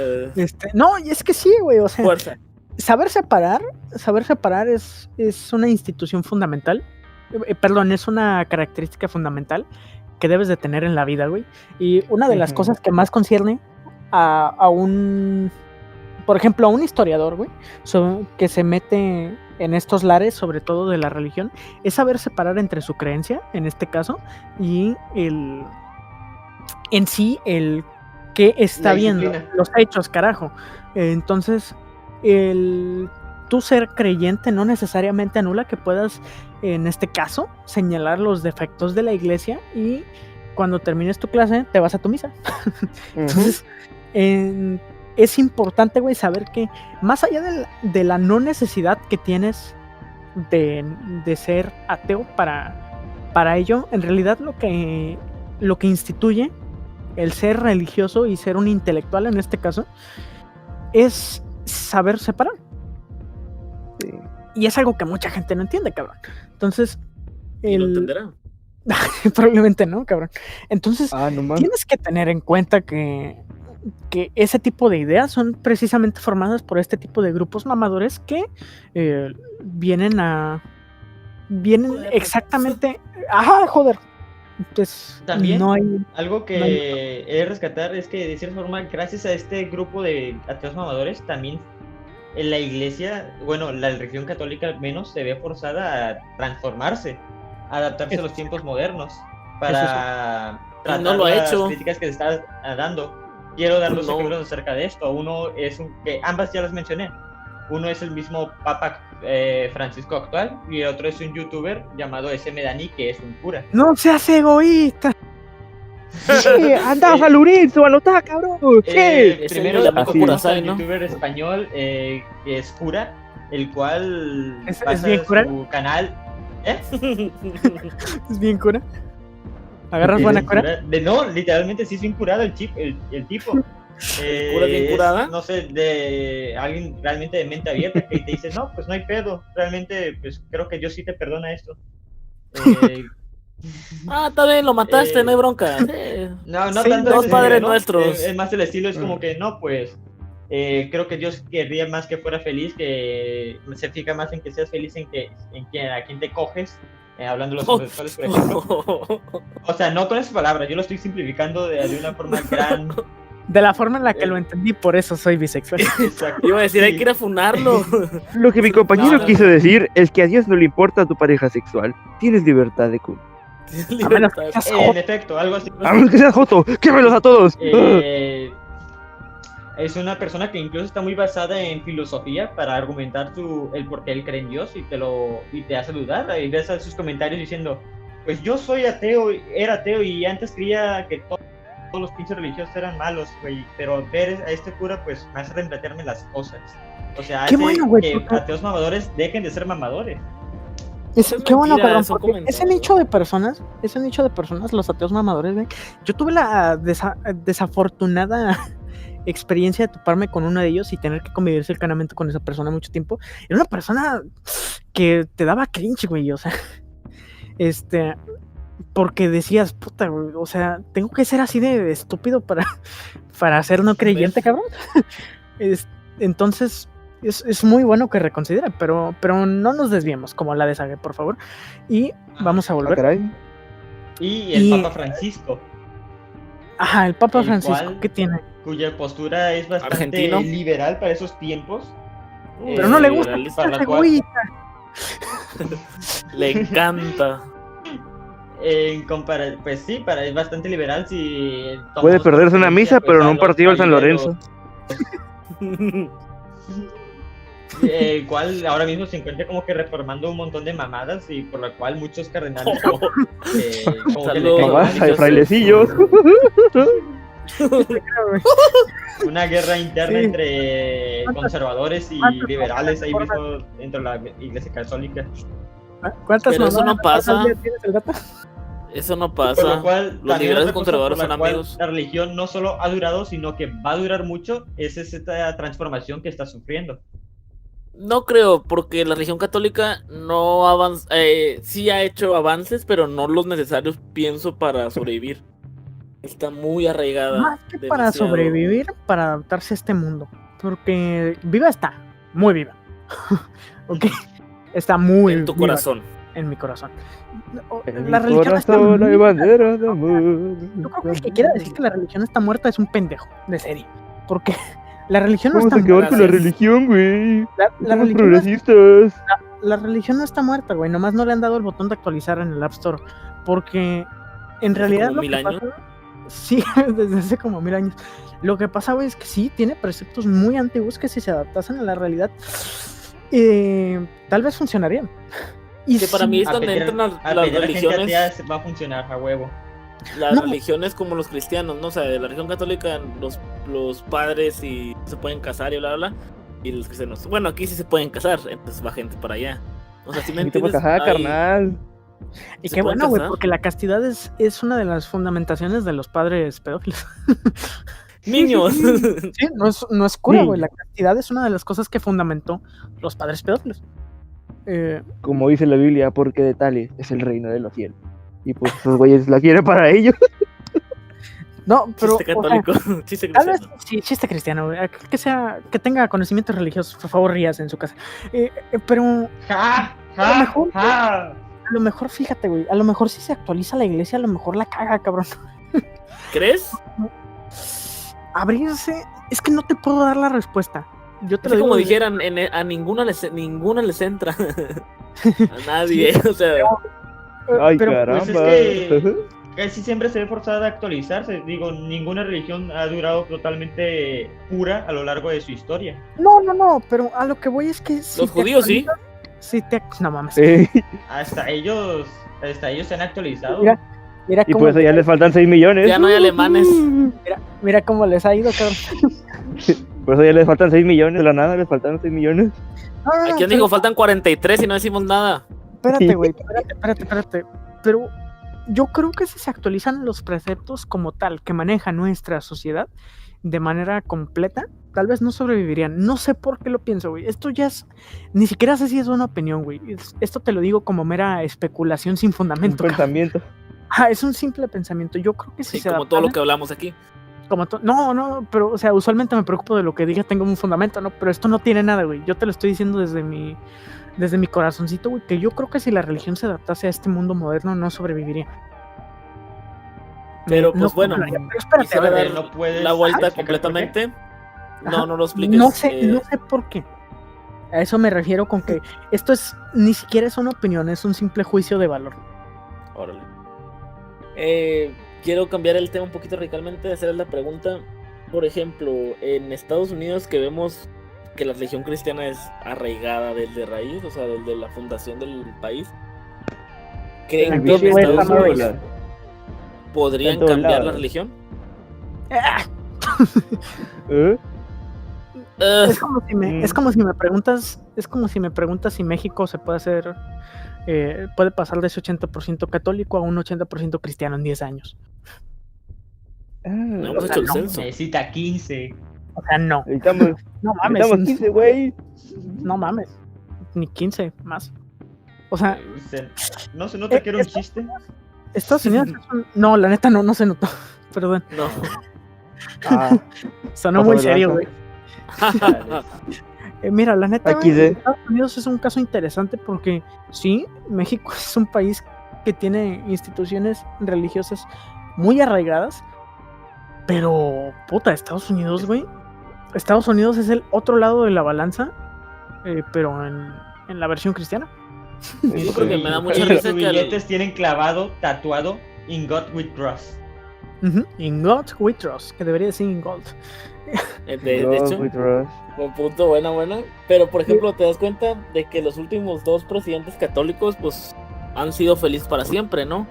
No, y es que sí, güey, o sea, fuerza. saber separar es una institución fundamental. Perdón, es una característica fundamental que debes de tener en la vida, güey. Y una de las cosas que más concierne a un, por ejemplo, a un historiador, güey, que se mete en estos lares, sobre todo de la religión, es saber separar entre su creencia, en este caso, y el que está viendo, los hechos, carajo. Entonces, tú ser creyente no necesariamente anula que puedas, en este caso, señalar los defectos de la iglesia y cuando termines tu clase te vas a tu misa. Entonces, es importante, güey, saber que más allá de la no necesidad que tienes de ser ateo para ello, en realidad lo que instituye el ser religioso y ser un intelectual en este caso es saber separar. Sí. Y es algo que mucha gente no entiende, cabrón. Entonces, ¿Lo entenderá? Probablemente no, cabrón. Entonces, tienes que tener en cuenta que ese tipo de ideas son precisamente formadas por este tipo de grupos mamadores que vienen exactamente. Ajá, joder. Entonces, también algo que he de rescatar es que de cierta forma, gracias a este grupo de ateos mamadores, también en la iglesia, bueno, la religión católica al menos se ve forzada a transformarse, a adaptarse a los tiempos modernos para tratar las críticas que se están dando. Quiero dar dos ejemplos acerca de esto. Uno es que ambas ya las mencioné. Uno es el mismo Papa Francisco actual y el otro es un youtuber llamado SM Dani, que es un cura. ¡No seas egoísta! Sí, anda a Lorenzo, anotá, cabrón. Primero tenemos al youtuber español que es cura, el cual ¿Es bien cura? Su canal. ¿Es bien cura? ¿Agarras buena cura? No, literalmente sí es bien curado el tipo. ¿Cura bien curada? No sé, de alguien realmente de mente abierta que te dice, no, pues no hay pedo, realmente pues creo que Dios sí te perdona esto. Está bien, lo mataste, no hay bronca. No sí, tanto dos padres nuestros. Es más el estilo, es como que no, pues creo que Dios querría más que fuera feliz, que se fija más en que seas feliz a quien te coges, hablando de los homosexuales, por ejemplo. O sea, no con esas palabras, yo lo estoy simplificando de una forma gran. De la forma en la que lo entendí, por eso soy bisexual. Exacto. Iba a decir, hay que ir a funarlo. Lo que mi compañero quiso decir es que a Dios no le importa tu pareja sexual. Tienes libertad de culto. En efecto, algo así. A menos que seas joto, quémelos a todos. Es una persona que incluso está muy basada en filosofía para argumentar el por qué él cree en Dios y te hace dudar. Y ves a sus comentarios diciendo, pues yo soy ateo, era ateo y antes creía que todos los pinches religiosos eran malos, güey, pero ver a este cura pues me hace replantearme las cosas. O sea, hace que ateos mamadores dejen de ser mamadores. Qué bueno, cabrón, porque ese nicho de personas, los ateos mamadores, güey. Yo tuve la desafortunada experiencia de toparme con uno de ellos y tener que convivir cercanamente con esa persona mucho tiempo. Era una persona que te daba cringe, güey, o sea, porque decías, puta, güey, o sea, tengo que ser así de estúpido para ser no creyente, cabrón. Entonces, es muy bueno que reconsidere, pero no nos desviemos, como la deshague, por favor. Y vamos a volver. Y el Papa Francisco. Ajá, el Papa Francisco, ¿qué tiene? Cuya postura es bastante liberal para esos tiempos. Pero no le gusta esa cegüita. Le encanta. Pues sí, es bastante liberal. Si puede perderse una misa, pues, pero no un partido al San Lorenzo. El cual ahora mismo se encuentra como que reformando un montón de mamadas y por la cual muchos cardenales como que le frailecillos. Una guerra interna entre conservadores y liberales ahí mismo dentro de la iglesia católica. ¿Cuántas pero eso no pasa? ¿Tienes el dato? Eso no pasa. Por lo cual, los liberales conservadores son amigos. La religión no solo ha durado, sino que va a durar mucho. Es esta transformación que está sufriendo. No creo, porque la religión católica no avanza, sí ha hecho avances, pero no los necesarios, pienso, para sobrevivir. Está muy arraigada. Más que para demasiado. sobrevivir, para adaptarse a este mundo. Porque viva está, muy viva. Ok, está muy En tu viva corazón. en mi corazón. En La mi religión está corazón hay muerta. banderas de amor. Yo creo que el que quiera decir que la religión está muerta es un pendejo, de serie. Porque la religión no Vamos está a acabar muerta. con la Gracias. religión, güey. La Somos religión no es- progresistas. la religión no está muerta, güey. Nomás no le han dado el botón de actualizar en el App Store. Porque en Hace realidad como lo 1000 que años. pasa. Sí, desde hace como 1000 años. Lo que pasa, güey, es que sí, tiene preceptos muy antiguos que si se adaptasen a la realidad, tal vez funcionarían. Y Que para sí, mí es donde entran las a pedir a gente religiones. atea va a funcionar a huevo. Las No. religiones como los cristianos, ¿no? O sea, de la religión católica, los padres y se pueden casar y bla, bla, bla. Y los cristianos, bueno, aquí sí se pueden casar, entonces va gente para allá. O sea, si me Aquí te puedes entiendes, casar, Hay- carnal. y ¿se qué pueden bueno, güey, casar? porque la castidad es una de las fundamentaciones de los padres pedófilos. Niños. Sí, no es cura, güey. Sí. La castidad es una de las cosas que fundamentó los padres pedófilos. Como dice la Biblia, porque de tales es el reino de los cielos. Y pues esos güeyes la quieren para ellos. No, pero. Chiste o sea, católico, chiste tal vez cristiano. sí, chiste cristiano, güey. Que tenga conocimientos religiosos, por favor, rías en su casa. Pero ¡Ja! A lo ¡Ja! mejor- ¡Ja! a lo mejor, fíjate, güey. A lo mejor si se actualiza la iglesia, a lo mejor la caga, cabrón. ¿Crees? Abrirse. Es que no te puedo dar la respuesta. Yo te Es lo digo como desde- dijeran, a ninguna les entra. A nadie, o sea, Ay, pero, caramba. Pues es que casi siempre se ve forzada a actualizarse. Digo, ninguna religión ha durado totalmente pura a lo largo de su historia. No, pero a lo que voy es que si los te judíos sí. no mames. Hasta ellos se han actualizado. Mira, Mira Y cómo, por eso ya les faltan 6 millones. Ya no hay alemanes. mira cómo les ha ido, cabrón. Por eso ya les faltan 6 millones. De la nada les faltaron 6 millones. No, no, no, ¿A quién pero dijo? Faltan 43 y no decimos nada. Espérate, güey, espérate. Pero yo creo que si se actualizan los preceptos como tal que maneja nuestra sociedad de manera completa, tal vez no sobrevivirían. No sé por qué lo pienso, güey. Esto ya es... Ni siquiera sé si es una opinión, güey. Esto te lo digo como mera especulación sin Un fundamento. cabrón. pensamiento. Es un simple pensamiento. Yo creo que si Sí, se como todo lo adaptaran- que hablamos aquí. No, pero, o sea, usualmente me preocupo de lo que diga, tengo un fundamento, ¿no? Pero esto no tiene nada, güey. Yo te lo estoy diciendo desde mi corazoncito, güey, que yo creo que si la religión se adaptase a este mundo moderno, no sobreviviría. Pero, pues, bueno, funcionaría. Pero espérate, quisiera a ver, dar no puedes la vuelta explicar por qué. completamente. Ajá. No lo expliques. no sé por qué. A eso me refiero con que esto es, ni siquiera es una opinión, es un simple juicio de valor. Órale. Quiero cambiar el tema un poquito radicalmente, hacer la pregunta. Por ejemplo, en Estados Unidos, que vemos que la religión cristiana es arraigada desde raíz, o sea, desde la fundación del país, ¿creen El que en bicho de Estados América. Unidos podrían En todos cambiar la lados. religión? ¿Eh? Es como si me preguntas, si México se puede hacer, puede pasar de ese 80% católico a un 80% cristiano en 10 años. No Ah, hemos sea, hecho el no. censo. Necesita 15. O sea, no necesitamos mames, 15, güey. no mames, ni 15 más. O sea, ¿No se nota que era un esto- chiste? Estados Unidos no, la neta no se notó. Perdón, No. Ah, sonó Pasó muy de serio, lanza. güey. Mira, la neta, Aquí güey, de- Estados Unidos es un caso interesante porque sí, México es un país que tiene instituciones religiosas muy arraigadas, pero puta, Estados Unidos, güey. Estados Unidos es el otro lado de la balanza, pero en la versión cristiana. Yo creo que me da mucha Y risa sus que al- billetes tienen clavado, tatuado, In God We Trust. Ujú, In God we trust, que debería decir in God. de hecho, we trust. buen punto, buena. Pero, por ejemplo, te das cuenta de que los últimos dos presidentes católicos, pues, han sido felices para siempre, ¿no?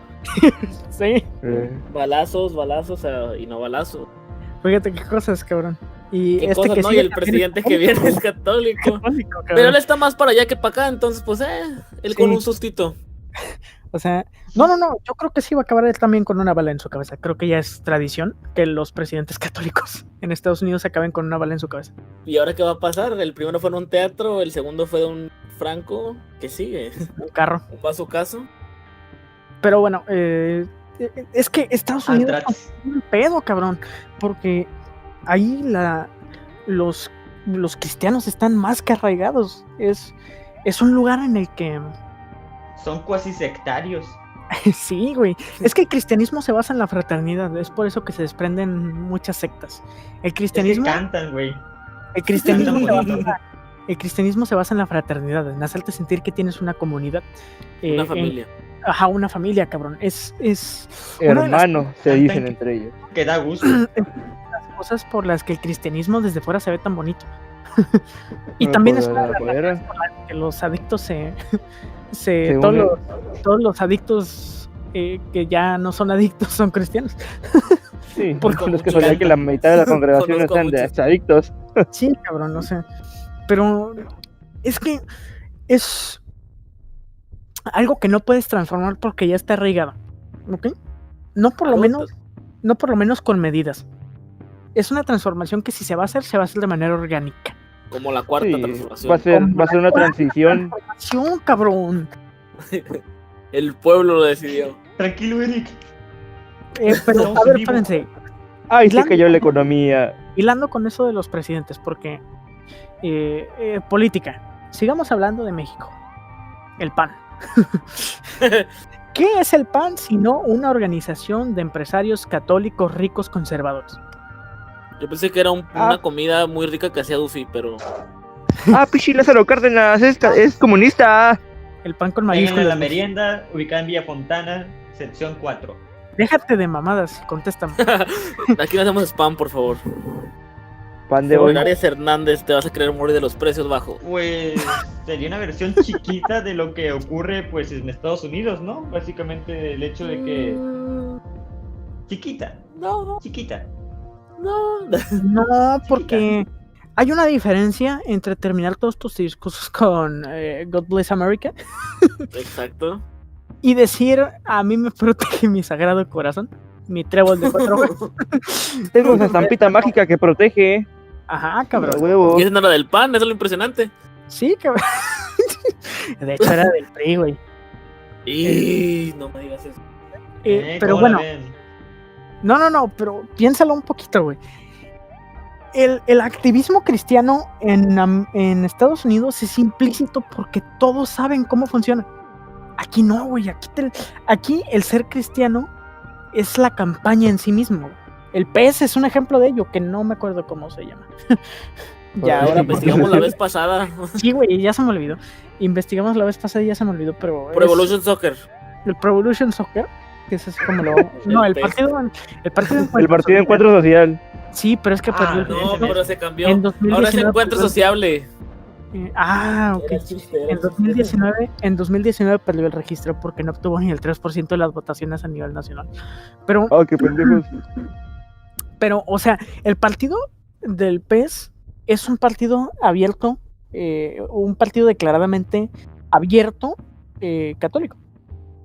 Sí, Balazos, y no balazos. fíjate qué cosas, cabrón. Y ¿Qué este cosas, que no? Y sigue el también presidente que viene es católico. católico, cabrón. Pero él está más para allá que para acá, entonces, pues, él con Sí. un sustito. O sea, no, yo creo que sí va a acabar él también con una bala en su cabeza. Creo que ya es tradición que los presidentes católicos en Estados Unidos acaben con una bala en su cabeza. ¿Y ahora qué va a pasar? El primero fue en un teatro, el segundo fue de un Franco. ¿Qué sigue? Un carro. ¿Va a su caso? Pero bueno, Es que Estados Unidos Antrax. es un pedo, cabrón, porque ahí los cristianos están más que arraigados. Es un lugar en el que Son cuasi sectarios. sí, güey. Es que el cristianismo se basa en la fraternidad, es por eso que se desprenden muchas sectas. El Es que cristianismo, cantan, güey. el cristianismo, cantan se bonito. basa, el cristianismo se basa en la fraternidad, en hacerte sentir que tienes una comunidad. Una en- familia. ajá, una familia, cabrón. Es una de las Hermano, se cantan dicen que- entre ellos. Que da gusto. cosas por las que el cristianismo desde fuera se ve tan bonito. Y No también me es una puedo de dar las la razones por las que los adictos Se todos unen. todos los adictos que ya no son adictos son cristianos. Sí, Porque por los que muchos solía que la mitad de la congregación Conozco a están de muchos. adictos. Sí, cabrón, no sé. Pero es que es algo que no puedes transformar porque ya está arraigado. ¿Ok? No por lo menos con medidas. Es una transformación que si se va a hacer de manera orgánica. Como la cuarta Sí, transformación. va a ser una transición. Transformación, cabrón. El pueblo lo decidió. Tranquilo, Eric. Pero, Estamos a en ver, vivo. espérense. Ay, se cayó la economía. Hilando con eso de los presidentes, porque política. Sigamos hablando de México. El PAN. ¿Qué es el PAN sino una organización de empresarios católicos ricos conservadores? Yo pensé que era una comida muy rica que hacía Duffy, pero Ah, Pichi Lázaro Cárdenas es comunista. El PAN con Vengan a mayúsculas. la merienda, ubicada en Villa Fontana, sección 4. Déjate de mamadas, contéstame. aquí no hacemos spam, por favor. Pan de hoy. Arias Hernández, te vas a querer morir de los precios bajos. Pues sería una versión chiquita de lo que ocurre pues en Estados Unidos, ¿no? Básicamente el hecho de que... Chiquita, No, chiquita. no. No, porque hay una diferencia entre terminar todos tus discursos con God Bless America Exacto. y decir a mí me protege mi sagrado corazón, mi trébol de 4 ojos. Tengo una estampita mágica que protege. Ajá, A cabrón. huevo. Y esa no era del pan, eso es lo impresionante. Sí, cabrón. De hecho era del PRI, güey. Y no me digas eso. Pero ¿Cómo la bueno, ven? no, pero piénsalo un poquito, güey. El activismo cristiano en Estados Unidos es implícito porque todos saben cómo funciona. Aquí no, güey. Aquí el ser cristiano es la campaña en sí mismo. El PS es un ejemplo de ello, que no me acuerdo cómo se llama. Ya, Ahora ahora investigamos la vez pasada. sí, güey, ya se me olvidó. Investigamos la vez pasada y ya se me olvidó, pero Pro Evolution Soccer. el Pro Evolution Soccer, que ese es como lo... No, el PES. partido El partido de encuentro social. Sí, pero es que perdió el No, pero se cambió. en 2019 Ahora es encuentro perdió el- sociable. ok. Era chiste, era En chiste. 2019 perdió el registro porque no obtuvo ni el 3% de las votaciones a nivel nacional. Pero, Oh, qué pendejos. o sea, el partido del PES es un partido abierto, un partido declaradamente abierto católico.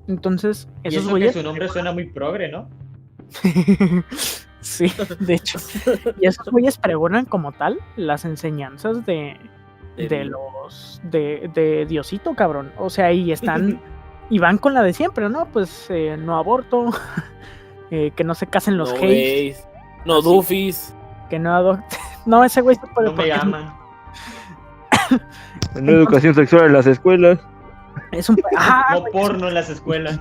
Entonces, Y esos eso que güeyes... su nombre suena muy progre, ¿no? Sí, de hecho. Y esos güeyes pregonan como tal las enseñanzas de Diosito, cabrón. O sea, y están y van con la de siempre, ¿no? Pues no aborto, que no se casen los No gays, gays, no Duffies. que no adopten. No, ese güey se puede No me porque aman. No educación sexual en las escuelas. es un No porno en las escuelas.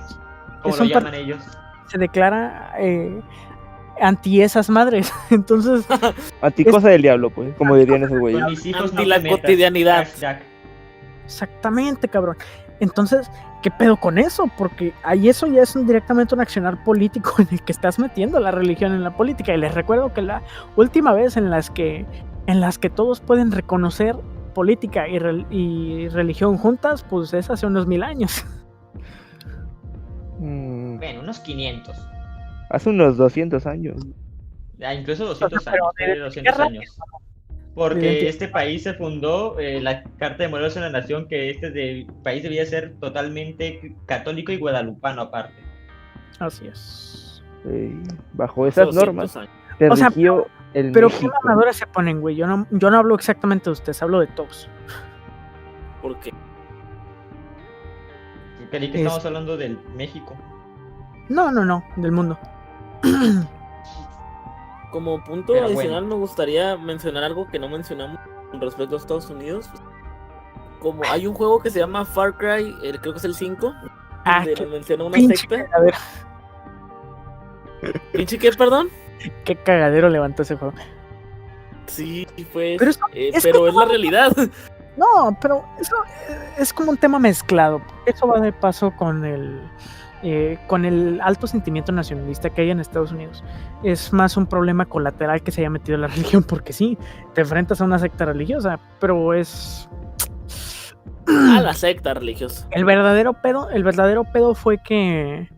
Como Es lo un llaman ellos. se declara anti esas madres. Entonces, Anticosa del diablo, pues, como dirían esos güeyes. Con mis hijos Anti no la te metas. cotidianidad. Hashtag. exactamente, cabrón. Entonces, ¿qué pedo con eso? Porque ahí eso ya es directamente un accionar político en el que estás metiendo la religión en la política. Y les recuerdo que la última vez en las que todos pueden reconocer política y religión juntas, pues es hace unos 1000 años. Bueno, unos 500. Hace unos 200 años. Incluso 200 Pero años. de 200 guerra, años. Porque este país se fundó, la Carta de Morelos en la Nación, que país debía ser totalmente católico y guadalupano aparte. Así es. Bajo Hace esas 200 normas años. se O sea, rigió el Pero ¿qué México. mamadores se ponen, güey? Yo no hablo exactamente de ustedes, hablo de todos. ¿Por qué? Creí que estamos hablando del México. No, del mundo. Como punto Pero adicional bueno. me gustaría mencionar algo que no mencionamos con respecto a Estados Unidos. Como hay un juego que se llama Far Cry, creo que es el 5, Ah, donde qué nos menciona una pinche secta. cagadero. ¿Pinche qué, perdón? Qué cagadero levantó ese juego. Sí, pues, Pero pero que es la realidad. No, pero eso es como un tema mezclado. Eso va de paso con el alto sentimiento nacionalista que hay en Estados Unidos. Es más un problema colateral que se haya metido la religión, porque sí, te enfrentas a una secta religiosa, pero es... A la secta religiosa. El verdadero pedo fue que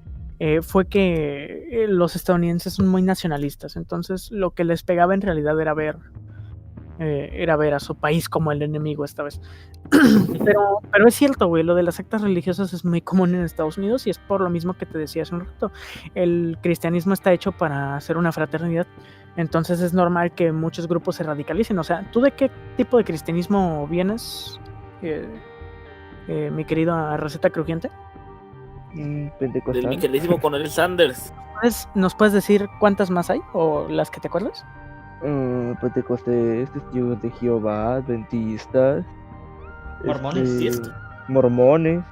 los estadounidenses son muy nacionalistas, entonces lo que les pegaba en realidad era ver a su país como el enemigo esta vez. pero es cierto, güey, lo de las sectas religiosas es muy común en Estados Unidos y es por lo mismo que te decía hace un rato. El cristianismo está hecho para ser una fraternidad, entonces es normal que muchos grupos se radicalicen. O sea, ¿tú de qué tipo de cristianismo vienes, mi querido Receta Crujiente? Del Pentecostal. mi queridísimo Coronel Sanders. ¿Nos puedes decir cuántas más hay o las que te acuerdas? Pentecostés, testigos de Jehová, adventistas, Mormones, sí, esto. mormones,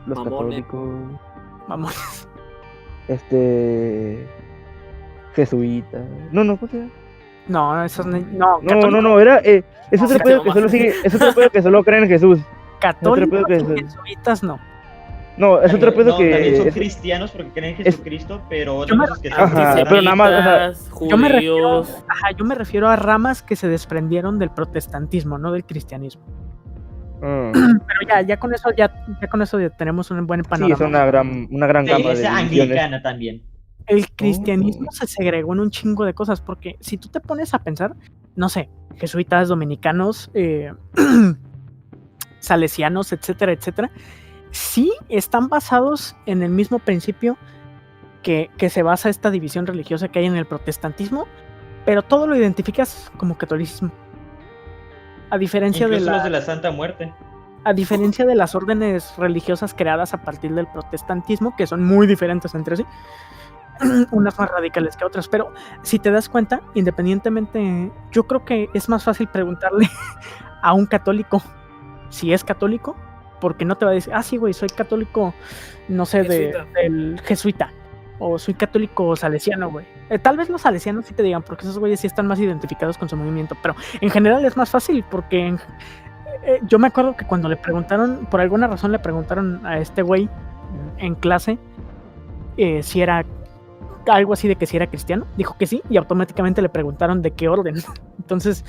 los Mamones. católicos, Vamos. Jesuitas. No, ¿cómo se llama? No, esos no. No, era es otro No, pedo que solo sigue, es otro pedo que solo creen en Jesús. Católicos otro pedo que y jesuitas no. No, es otro pedo que también son es- cristianos porque creen en Jesucristo, pero Yo me- otros que Ajá, pero nada más, Antisemitas, Yo me judíos. yo me refiero a ramas que se desprendieron del protestantismo, no del cristianismo. Pero ya con eso ya tenemos un buen sí, panorama. es una gran la gama de iglesia divisiones. anglicana también. El cristianismo se segregó en un chingo de cosas, porque si tú te pones a pensar, no sé, jesuitas, dominicanos, salesianos, etcétera, etcétera, sí están basados en el mismo principio que se basa esta división religiosa que hay en el protestantismo, pero todo lo identificas como catolicismo. A diferencia Incluso los de la Santa Muerte. a diferencia de las órdenes religiosas creadas a partir del protestantismo, que son muy diferentes entre sí, unas más radicales que otras, pero si te das cuenta, independientemente, yo creo que es más fácil preguntarle a un católico si es católico, porque no te va a decir, sí, güey, soy católico, no sé, Jesuita. del jesuita, o soy católico salesiano, güey. Tal vez los salesianos sí te digan, porque esos güeyes sí están más identificados con su movimiento, pero en general es más fácil, porque yo me acuerdo que cuando le preguntaron, por alguna razón le preguntaron a este güey en clase si era algo así de que si era cristiano, dijo que sí, y automáticamente le preguntaron de qué orden. Entonces,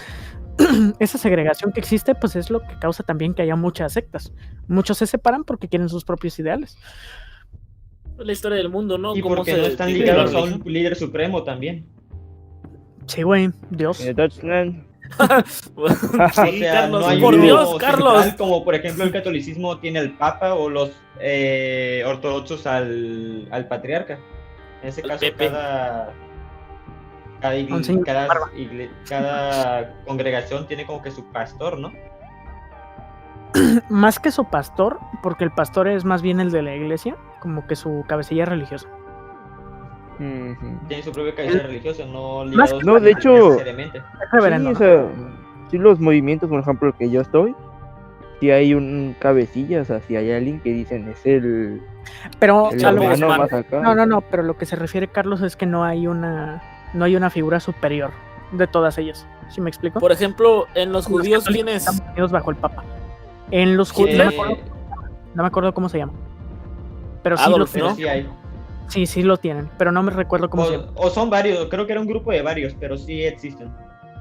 esa segregación que existe, pues es lo que causa también que haya muchas sectas. Muchos se separan porque quieren sus propios ideales. La historia del mundo, ¿no? Y Cómo porque se no están divide la ligados a religión. un líder supremo también. Sí, güey, Dios. Deutschland. Sí, O sea, Carlos, no hay por uno Dios, Carlos. central, como por ejemplo el catolicismo tiene al papa o los ortodoxos al patriarca. En ese Al caso, Pepe. Un señor con barba. cada congregación tiene como que su pastor, ¿no? Más que su pastor, porque el pastor es más bien el de la iglesia, como que su cabecilla religiosa. Ujú. Tiene su propia cabeza religiosa, no Más- ligados no, de hecho- necesariamente. Es reverendo, Sí, ¿no? o sea, sí, los movimientos, por ejemplo, el que yo estoy, si hay un cabecilla, o sea, si hay alguien que dicen es el Pero el a lo- hermano Guzmán. más acá. no, pero lo que se refiere Carlos es que no hay una figura superior de todas ellas. ¿Sí me explico? Por ejemplo, en los judíos, católicos ¿quién es? están unidos bajo el Papa. En los ¿Quién judíos es? no me acuerdo cómo se llama. Pero sí Adolf, lo Pero ¿no? tienen. sí hay. Sí lo tienen, pero no me recuerdo cómo se llama. O son varios, creo que era un grupo de varios, pero sí existen.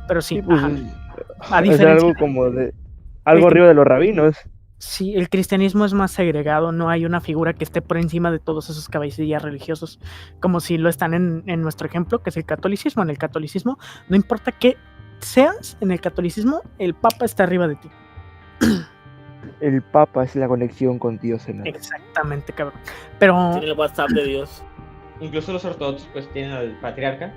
Pero sí, Sí, pues, ajá. A es diferencia algo como de algo El- arriba de los rabinos. Sí, el cristianismo es más segregado, no hay una figura que esté por encima de todos esos cabecillas religiosos, como si lo están en nuestro ejemplo, que es el catolicismo. En el catolicismo, no importa qué seas, en el catolicismo, el Papa está arriba de ti. El Papa es la conexión con Dios en la... Exactamente, cabrón. Pero Tiene el WhatsApp de Dios. Incluso los ortodoxos pues tienen al patriarca,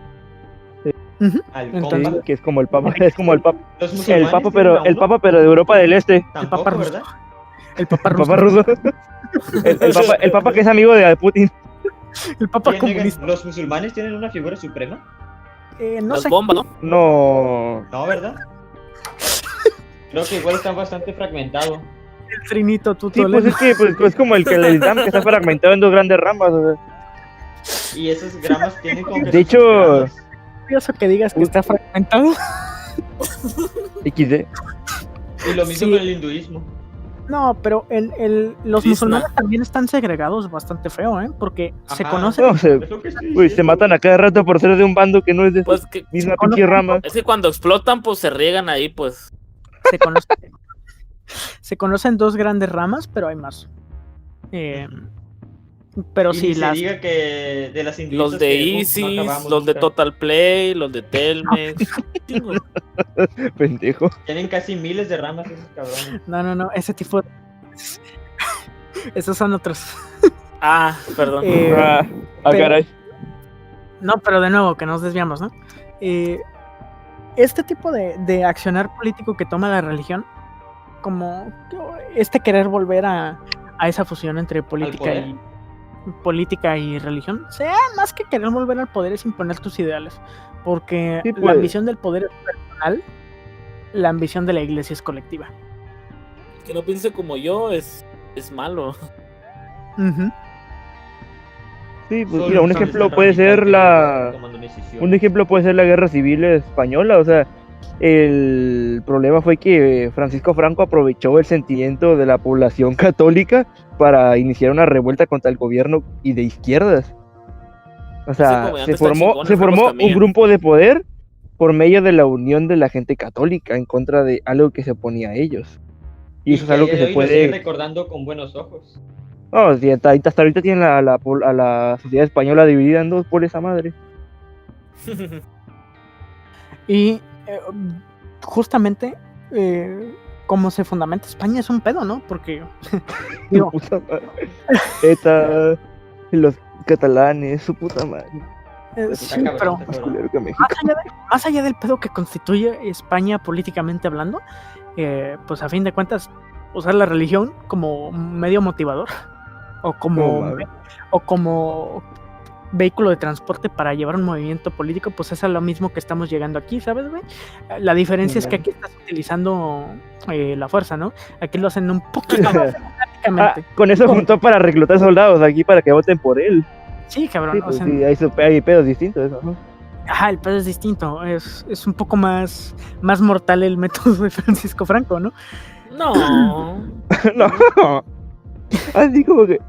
Ujú. al Entonces- cónpapa. que es como el Papa, es como el Papa, Los el musulmanes Papa tienen a el uno, Papa pero de Europa del Este, tampoco, Papa ruso. ¿verdad? el Papa el ruso. Papa ruso, el Papa que es amigo de Putin. El Papa comunista. ¿Los musulmanes tienen una figura suprema? No Las sé. bombas, ¿no? No. No, ¿verdad? Creo que igual está bastante fragmentado. El trinito, tú Sí, pues es que pues, es como el Islam que está fragmentado en dos grandes ramas. O sea. Y esos gramas tienen como que De hecho, gramas. curioso que digas que está fragmentado. XD. Y lo mismo Sí. con el hinduismo. No, pero los Krishna. musulmanes también están segregados bastante feo, porque se Ajá. conocen. No, Es lo que estoy uy, se diciendo. matan a cada rato por ser de un bando que no es de Pues que misma conocen- pinche rama. es que cuando explotan, pues se riegan ahí, pues. Se conocen, se conocen dos grandes ramas, pero hay más. Pero Y sí, ni se las. diga que de las Los hinduistas de que, no Isis, acabamos los de nunca. Total Play, los de Telmex. Chingo. Pendejo. Tienen casi miles de ramas esos cabrones. No, ese tipo de. Esos son otros. Ah, perdón. Ah, pero- caray. No, pero de nuevo, que nos desviamos, ¿no? Este tipo de accionar político que toma la religión, como este querer volver a esa fusión entre poder? política y religión, sea más que querer volver al poder es imponer tus ideales, porque Sí, la pues. ambición del poder es personal, la ambición de la iglesia es colectiva. Que no piense como yo es malo. Ujú. Sí, pues Solo mira, un están ejemplo tan puede ser radicales tomando decisiones. un ejemplo puede ser la Guerra Civil Española, o sea, el problema fue que Francisco Franco aprovechó el sentimiento de la población católica para iniciar una revuelta contra el gobierno y de izquierdas. O sea, comediante se está formó, chingón, se el Franco formó también. un grupo de poder por medio de la unión de la gente católica en contra de algo que se oponía a ellos. Y eso es algo que se hoy lo sigue puede. recordando con buenos ojos. No, sí, hasta ahorita tienen a la sociedad española dividida en dos por esa madre. Y justamente como se fundamenta España es un pedo, ¿no? Porque digo, Puta madre. ETA, los catalanes, su puta madre. sí, Está cabrón, pero está Más cabrón. culero que México. más allá del pedo que constituye España políticamente hablando, pues a fin de cuentas usar la religión como medio motivador o como vehículo de transporte para llevar un movimiento político, pues es a lo mismo que estamos llegando aquí, ¿sabes, güey? La diferencia es que aquí estás utilizando la fuerza, ¿no? Aquí lo hacen un poquito más prácticamente. Con eso juntó para reclutar soldados aquí para que voten por él. Sí, cabrón. Sí, o pues sea, sí, hay pedos distintos, eso, ¿no? ajá, el pedo es distinto. Es un poco más mortal el método de Francisco Franco, ¿no? No. No. Así como que.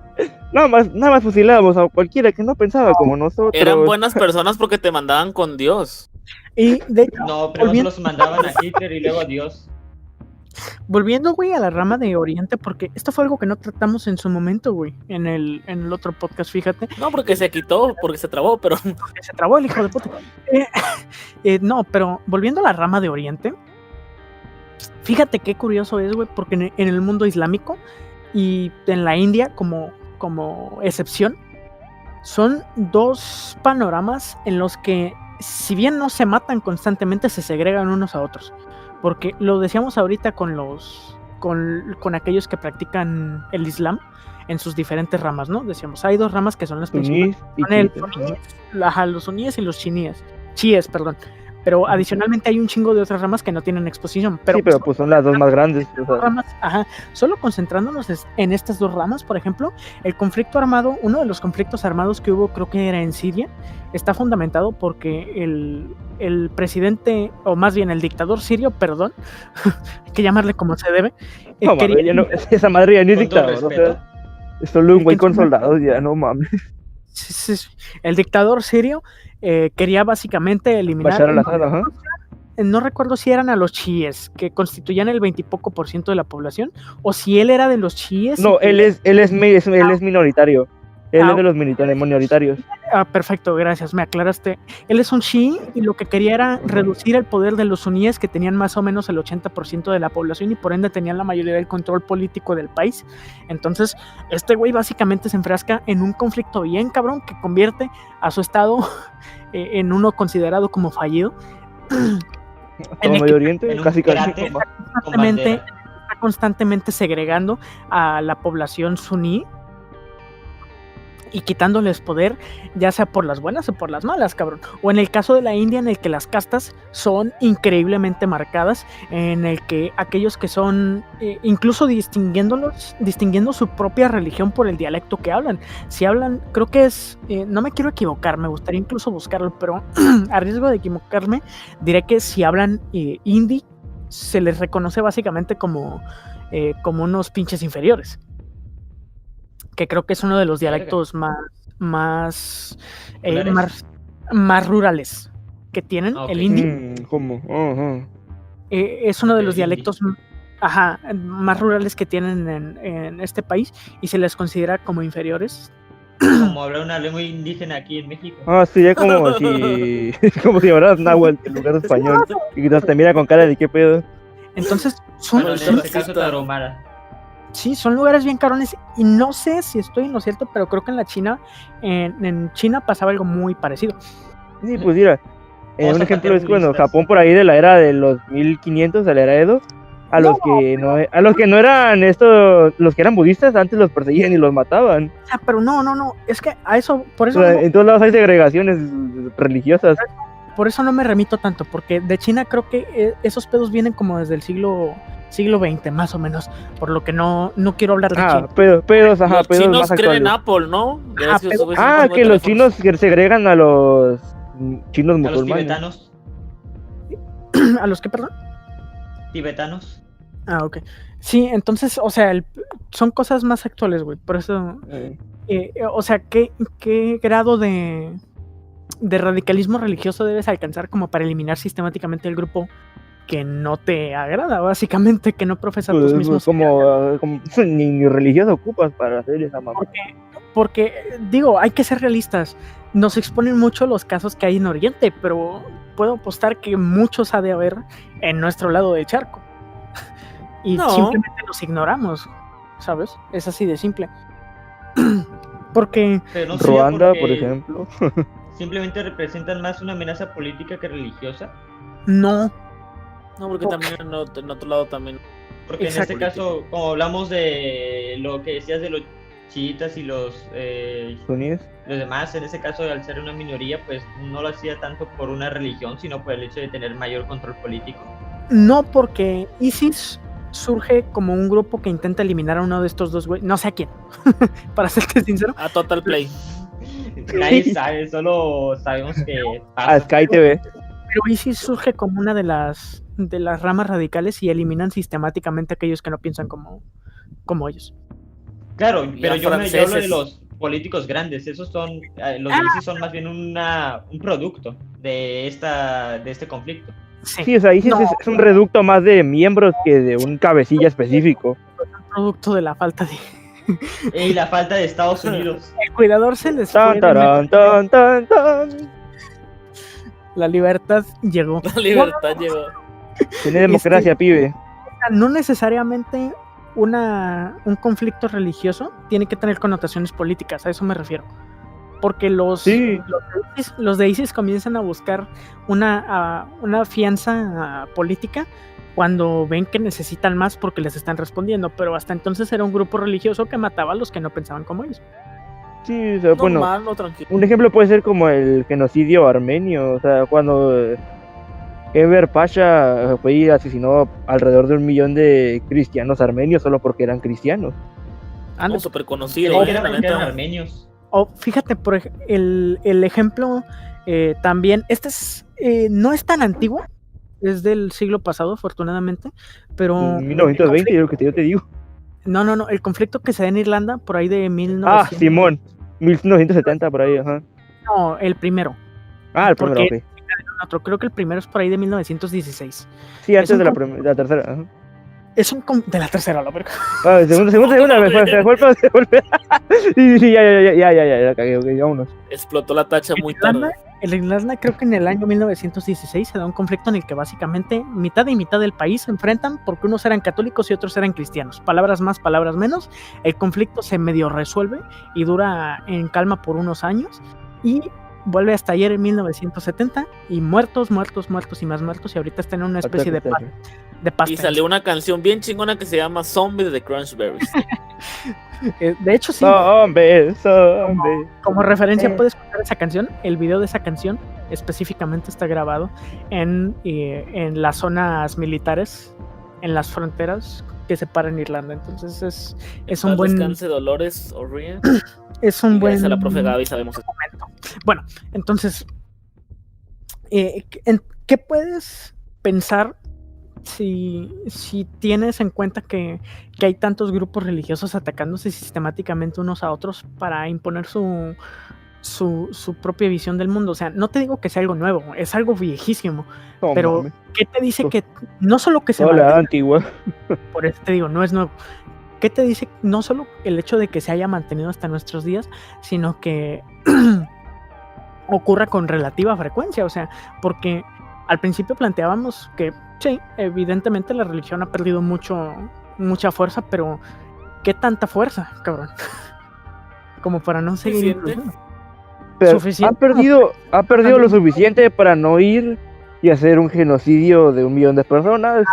Nada más fusilábamos a cualquiera que no pensaba como nosotros. Eran buenas personas porque te mandaban con Dios. Y de hecho, No, pero Volviendo- los mandaban a Hitler y luego a Dios. volviendo, güey, a la rama de Oriente, porque esto fue algo que no tratamos en su momento, güey, en el otro podcast, fíjate, No, porque se quitó, porque se trabó, pero que se trabó el hijo de puta. No, pero volviendo a la rama de Oriente, fíjate qué curioso es, güey, porque en el mundo islámico y en la India como excepción, son dos panoramas en los que, si bien no se matan constantemente, se segregan unos a otros. Porque lo decíamos ahorita con aquellos que practican el Islam en sus diferentes ramas, ¿no? Decíamos, hay dos ramas que son las principales. Sunís y Son el chiitas, suníes, los suníes y los chiíes, perdón. Pero adicionalmente hay un chingo de otras ramas que no tienen exposición. Pero, sí, pero pues son las dos más grandes. O sea, ramas, ajá, solo concentrándonos en estas dos ramas, por ejemplo, el conflicto armado, uno de los conflictos armados que hubo, creo que era en Siria, está fundamentado porque el presidente, o más bien el dictador sirio, perdón, hay que llamarle como se debe, no, quería- mames, ya no, esa madre ya ni es Con todo dictador. O respeto. sea, es solo un güey con soldados, ya no mames. sí, el dictador sirio quería básicamente eliminar, Bashar al-Assad, ajá. no recuerdo si eran a los chiíes, que constituían el 20 y poco por ciento de la población, o si él era de los chiíes. No, él es minoritario. Él es de los minoritarios. Perfecto, gracias, me aclaraste. Él es un chií y lo que quería era reducir el poder de los suníes, que tenían más o menos el 80% de la población y por ende tenían la mayoría del control político del país. Entonces, este güey básicamente se enfrasca en un conflicto bien cabrón que convierte a su estado en uno considerado como fallido. Todo Medio Oriente, en un casi cráter como- con bandera. Está constantemente segregando a la población suní y quitándoles poder, ya sea por las buenas o por las malas, cabrón. O en el caso de la India, en el que las castas son increíblemente marcadas, en el que aquellos que son, incluso distinguiendo su propia religión por el dialecto que hablan. Si hablan, creo que es, no me quiero equivocar, me gustaría incluso buscarlo, pero a riesgo de equivocarme, diré que si hablan hindi, se les reconoce básicamente como unos pinches inferiores. Que creo que es uno de los dialectos más rurales que tienen, Ok. el hindi. ¿Cómo? Es uno de El los hindi. dialectos más rurales que tienen en este país y se les considera como inferiores. Como hablar una lengua indígena aquí en México. Sería como si hablaras náhuatl en lugar de español y te mira con cara de qué pedo. Entonces, son, Bueno, en son- este caso tarahumara. sí, son lugares bien cabrones y no sé si estoy en lo cierto, pero creo que en la China, en China pasaba algo muy parecido. Sí, pues mira, Vamos un a ejemplo patear es cuando budistas. Japón por ahí de la era de los 1500, de la era Edo, a los que no eran los que eran budistas, antes los perseguían y los mataban. O sea, pero no, es que a eso, por O eso, sea, no, en todos lados hay segregaciones religiosas. por eso no me remito tanto, porque de China creo que esos pedos vienen como desde el siglo XX, más o menos, por lo que no quiero hablar de China. Pedos Los más chinos creen en actuales. Apple, ¿no? Ya ves que pero- esos güeyes son como Que los teléfonos. chinos segregan a los chinos A los musulmanes. tibetanos. ¿A los que, perdón? Tibetanos. Ah, ok. Sí, entonces, o sea, son cosas más actuales, güey, por eso... o sea, ¿qué grado de radicalismo religioso debes alcanzar como para eliminar sistemáticamente el grupo que no te agrada, básicamente, que no profesa tus mismos... como ni religioso ocupas para hacer esa mamá. Porque, digo, hay que ser realistas. Nos exponen mucho los casos que hay en Oriente, pero puedo apostar que muchos ha de haber en nuestro lado del charco. Y No. simplemente los ignoramos, ¿sabes? Es así de simple. Porque... Pero no sé, Ruanda, porque por ejemplo. simplemente representan más una amenaza política que religiosa. No, No, porque también en otro lado también. Porque Exacto. en este caso, como hablamos de lo que decías de los chiitas y los Suníes. demás, en ese caso, al ser una minoría, pues no lo hacía tanto por una religión, sino por el hecho de tener mayor control político. no, porque ISIS surge como un grupo que intenta eliminar a uno de estos dos güeyes, no sé a quién, para serte sincero, A Total Play. Nadie sabe, solo sabemos que A pasa. Sky TV. pero ISIS surge como una de las ramas radicales y eliminan sistemáticamente a aquellos que no piensan como ellos. Claro, Y pero a yo hablo de franceses. los políticos grandes. Esos son, los ISIS son más bien un producto de este conflicto. Sí, o sea, ISIS No. es un reducto más de miembros que de un cabecilla específico. Producto de la falta de... Y la falta de Estados Unidos. El cuidador se les Tan, fue de tarán, tan, tan, tan. la libertad llegó. La libertad llegó. Tiene democracia, pibe. No necesariamente un conflicto religioso tiene que tener connotaciones políticas, a eso me refiero. Porque los de ISIS comienzan a buscar una fianza política cuando ven que necesitan más porque les están respondiendo, pero hasta entonces era un grupo religioso que mataba a los que no pensaban como ellos. Sí, o sea, bueno, Normal, no, tranquilo. un ejemplo puede ser como el genocidio armenio, o sea, cuando Enver Pasha fue y asesinó alrededor de 1 millón de cristianos armenios solo porque eran cristianos. Anda. No, súper conocido, Creí que la eran porque eran neta. armenios. O fíjate, por el ejemplo también, no es tan antiguo, es del siglo pasado, afortunadamente, pero... En 1920, lo que yo te digo. No, el conflicto que se da en Irlanda por ahí de 1900... Simón, 1970 por ahí, ajá. No, el primero. El primero, Porque- ok. Otro, creo que el primero es por ahí de 1916. Sí, antes un de con- la tercera, ajá. Es de la tercera, la verga. Segunda, me fue. Sí, ya, cagué, ok, vámonos. Explotó la tacha muy tarde. En Irlanda creo que en el año 1916 se da un conflicto en el que básicamente mitad y mitad del país se enfrentan porque unos eran católicos y otros eran cristianos. Palabras más, palabras menos. El conflicto se medio resuelve y dura en calma por unos años y vuelve a estallar en 1970 y muertos y más muertos y ahorita están en una especie de paz. Y salió una canción bien chingona que se llama Zombies de Crunchberries. De hecho, sí. Zombie. Como referencia puedes escuchar esa canción. El video de esa canción específicamente está grabado en las zonas militares, en las fronteras que separan Irlanda. Entonces es un buen descanse Dolores O'Riordan. Es un buen a la profe Gaby sabemos esto. momento. Bueno, entonces ¿qué puedes pensar si tienes en cuenta que hay tantos grupos religiosos atacándose sistemáticamente unos a otros para imponer su propia visión del mundo? O sea, no te digo que sea algo nuevo, es algo viejísimo, pero ¿qué te dice que no solo que se mantenga antigua? Por eso te digo, no es nuevo. ¿Qué te dice no solo el hecho de que se haya mantenido hasta nuestros días, sino que ocurra con relativa frecuencia? O sea, porque al principio planteábamos que sí, evidentemente la religión ha perdido mucha fuerza, pero ¿qué tanta fuerza, cabrón? Como para no seguir. Pero ha perdido lo suficiente para no ir y hacer un genocidio de 1 millón de personas.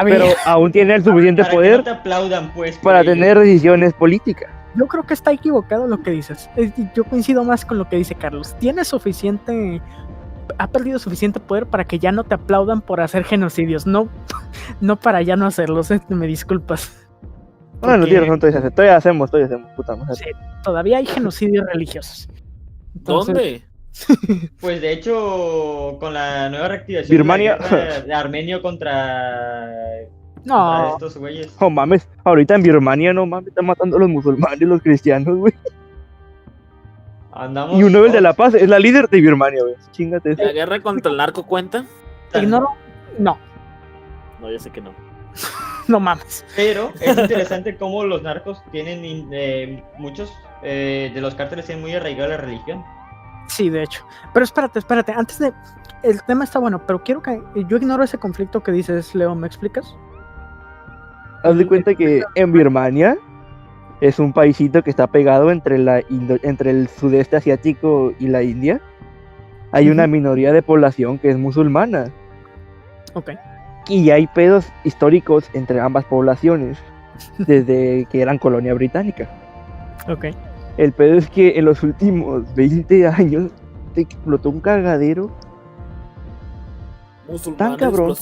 Pero aún tiene el suficiente poder que no te aplaudan, pues, para tener decisiones políticas. Yo creo que está equivocado lo que dices. Yo coincido más con lo que dice Carlos. Ha perdido suficiente poder para que ya no te aplaudan por hacer genocidios, no para ya no hacerlos. Me disculpas. Bueno, tienes razón, todavía hacemos, puta madre. Sí, todavía hay genocidios religiosos. Entonces, ¿dónde? Pues de hecho, con la nueva reactivación Birmania de Armenio contra estos güeyes. No mames, ahorita en Birmania no mames, están matando a los musulmanes y los cristianos, güey. Y un Nobel de la Paz es la líder de Birmania, güey. Chingate. ¿La guerra contra el narco cuenta? Ignoro. No, yo sé que no. No mames. Pero es interesante cómo los narcos tienen muchos de los cárteles tienen muy arraigada la religión. Sí, de hecho. Pero espérate. Antes de... El tema está bueno, pero quiero que... Yo ignoro ese conflicto que dices, Leo. ¿Me explicas? Haz de cuenta que en Birmania es un paisito que está pegado entre el sudeste asiático y la India. Hay una minoría de población que es musulmana. Ok. Y hay pedos históricos entre ambas poblaciones desde que eran colonia británica. Ok. El pedo es que en los últimos 20 años te explotó un cagadero tan cabrón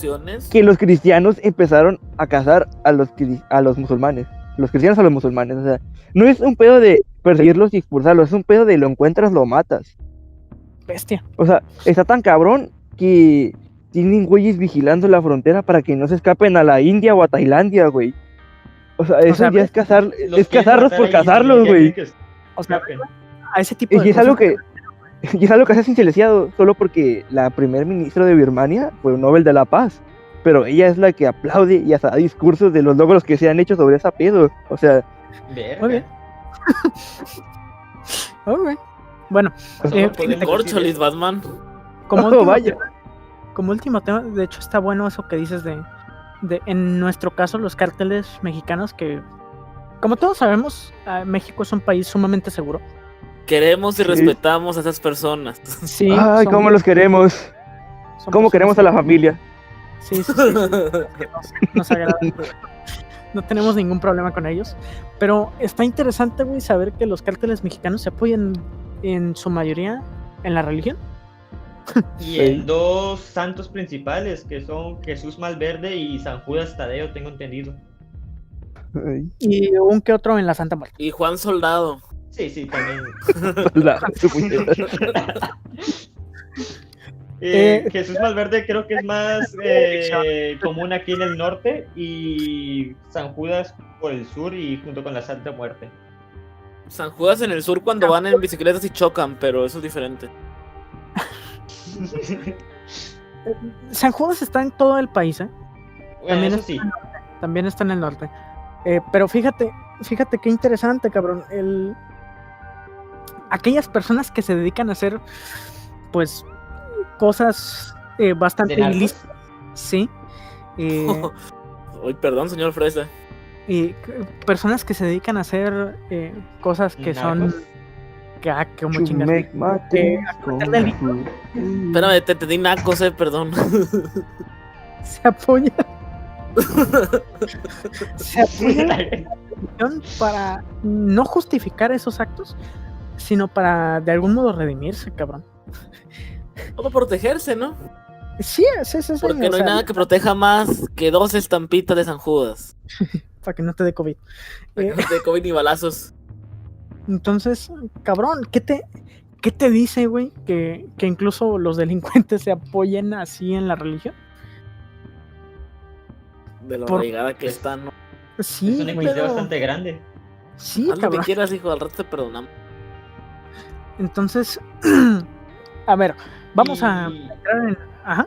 que los cristianos empezaron a cazar a los musulmanes. Los cristianos a los musulmanes. O sea, no es un pedo de perseguirlos y expulsarlos, es un pedo de lo encuentras, lo matas. Bestia. O sea, está tan cabrón que tienen güeyes vigilando la frontera para que no se escapen a la India o a Tailandia, güey. O sea, eso ya es cazarlos por cazarlos, güey. O sea, a ese tipo de y es algo que se ha silenciado solo porque la primer ministra de Birmania fue un Nobel de la Paz, pero ella es la que aplaude y hasta da discursos de los logros que se han hecho sobre esa pedo. O sea, muy bien. Okay. Bueno, Corcholis, Batman. Como último tema, de hecho está bueno eso que dices de en nuestro caso los cárteles mexicanos, que como todos sabemos, México es un país sumamente seguro. Queremos y respetamos a esas personas. Sí. Ay, cómo los queremos. Cómo queremos a la familia. Sí. Nos agradan. No tenemos ningún problema con ellos. Pero está interesante, güey, saber que los cárteles mexicanos se apoyan en su mayoría en la religión. Y en dos santos principales, que son Jesús Malverde y San Judas Tadeo, tengo entendido. Y un que otro en la Santa Muerte. Y Juan Soldado. Sí, también. Jesús Malverde creo que es más común aquí en el norte, y San Judas por el sur y junto con la Santa Muerte. San Judas en el sur cuando van en bicicletas y chocan, pero eso es diferente. San Judas está en todo el país, ¿eh? También, sí. También está en el norte. Pero fíjate qué interesante, cabrón. Aquellas personas que se dedican a hacer, pues, cosas bastante ilícitas. Sí. Uy, perdón, señor Fresa. Personas que se dedican a hacer cosas que son... como chingas. Espérame, te di nacos, perdón. Se apoya. religión para no justificar esos actos, sino para de algún modo redimirse, cabrón. Como protegerse, ¿no? Sí, sí, sí, sí, Porque o no hay sea, nada que proteja más que 2 estampitas de San Judas. para que no te dé COVID. De COVID ni balazos. Entonces, cabrón, ¿qué te dice, güey? Que incluso los delincuentes se apoyen así en la religión. De lo Por- arraigada que están, ¿no? Es Sí, un güey. XD bastante grande. Sí, Haz lo que cabrón. quieras, hijo, al rato te perdonamos. Entonces, a ver, vamos a Y- entrar en... Ajá.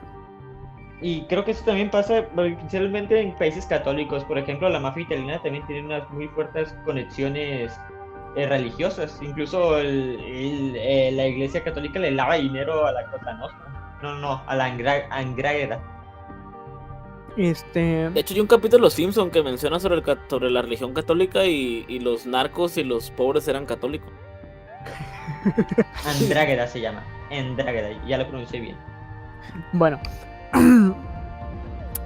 Y creo que eso también pasa principalmente en países católicos. Por ejemplo, la mafia italiana también tiene unas muy fuertes conexiones religiosas. Incluso la iglesia católica le lava dinero a la Cosa Nostra. No, a la Angrada. De hecho, hay un capítulo de Los Simpson que menciona sobre la religión católica y los narcos y los pobres eran católicos. Andrágeda se llama. Andrágeda, ya lo pronuncié bien. Bueno,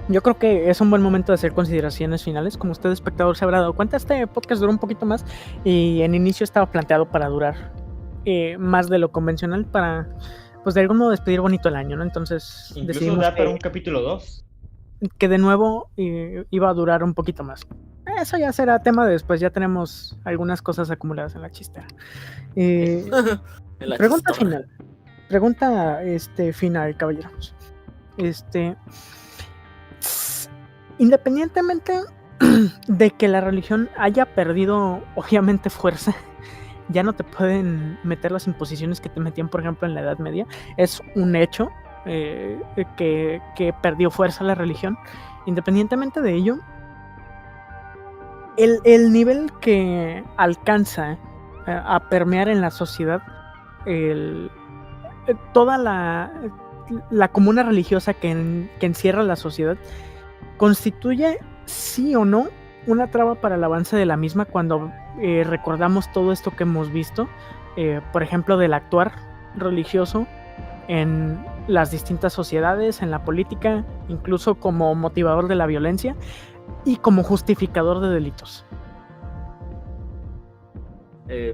yo creo que es un buen momento de hacer consideraciones finales. Como usted, espectador, se habrá dado cuenta, este podcast duró un poquito más y en inicio estaba planteado para durar más de lo convencional para, pues de algún modo despedir bonito el año, ¿no? Entonces Incluso decidimos da para un capítulo 2. que de nuevo iba a durar un poquito más. Eso ya será tema de después, ya tenemos algunas cosas acumuladas en la chistera. En la Pregunta chistorra. final. Pregunta final, caballeros. Independientemente de que la religión haya perdido, obviamente, fuerza, ya no te pueden meter las imposiciones que te metían, por ejemplo, en la Edad Media. Es un hecho que perdió fuerza la religión. Independientemente de ello, el nivel que alcanza a permear en la sociedad toda la comuna religiosa que encierra la sociedad constituye, sí o no, una traba para el avance de la misma cuando recordamos todo esto que hemos visto, por ejemplo, del actuar religioso en las distintas sociedades, en la política, incluso como motivador de la violencia y como justificador de delitos.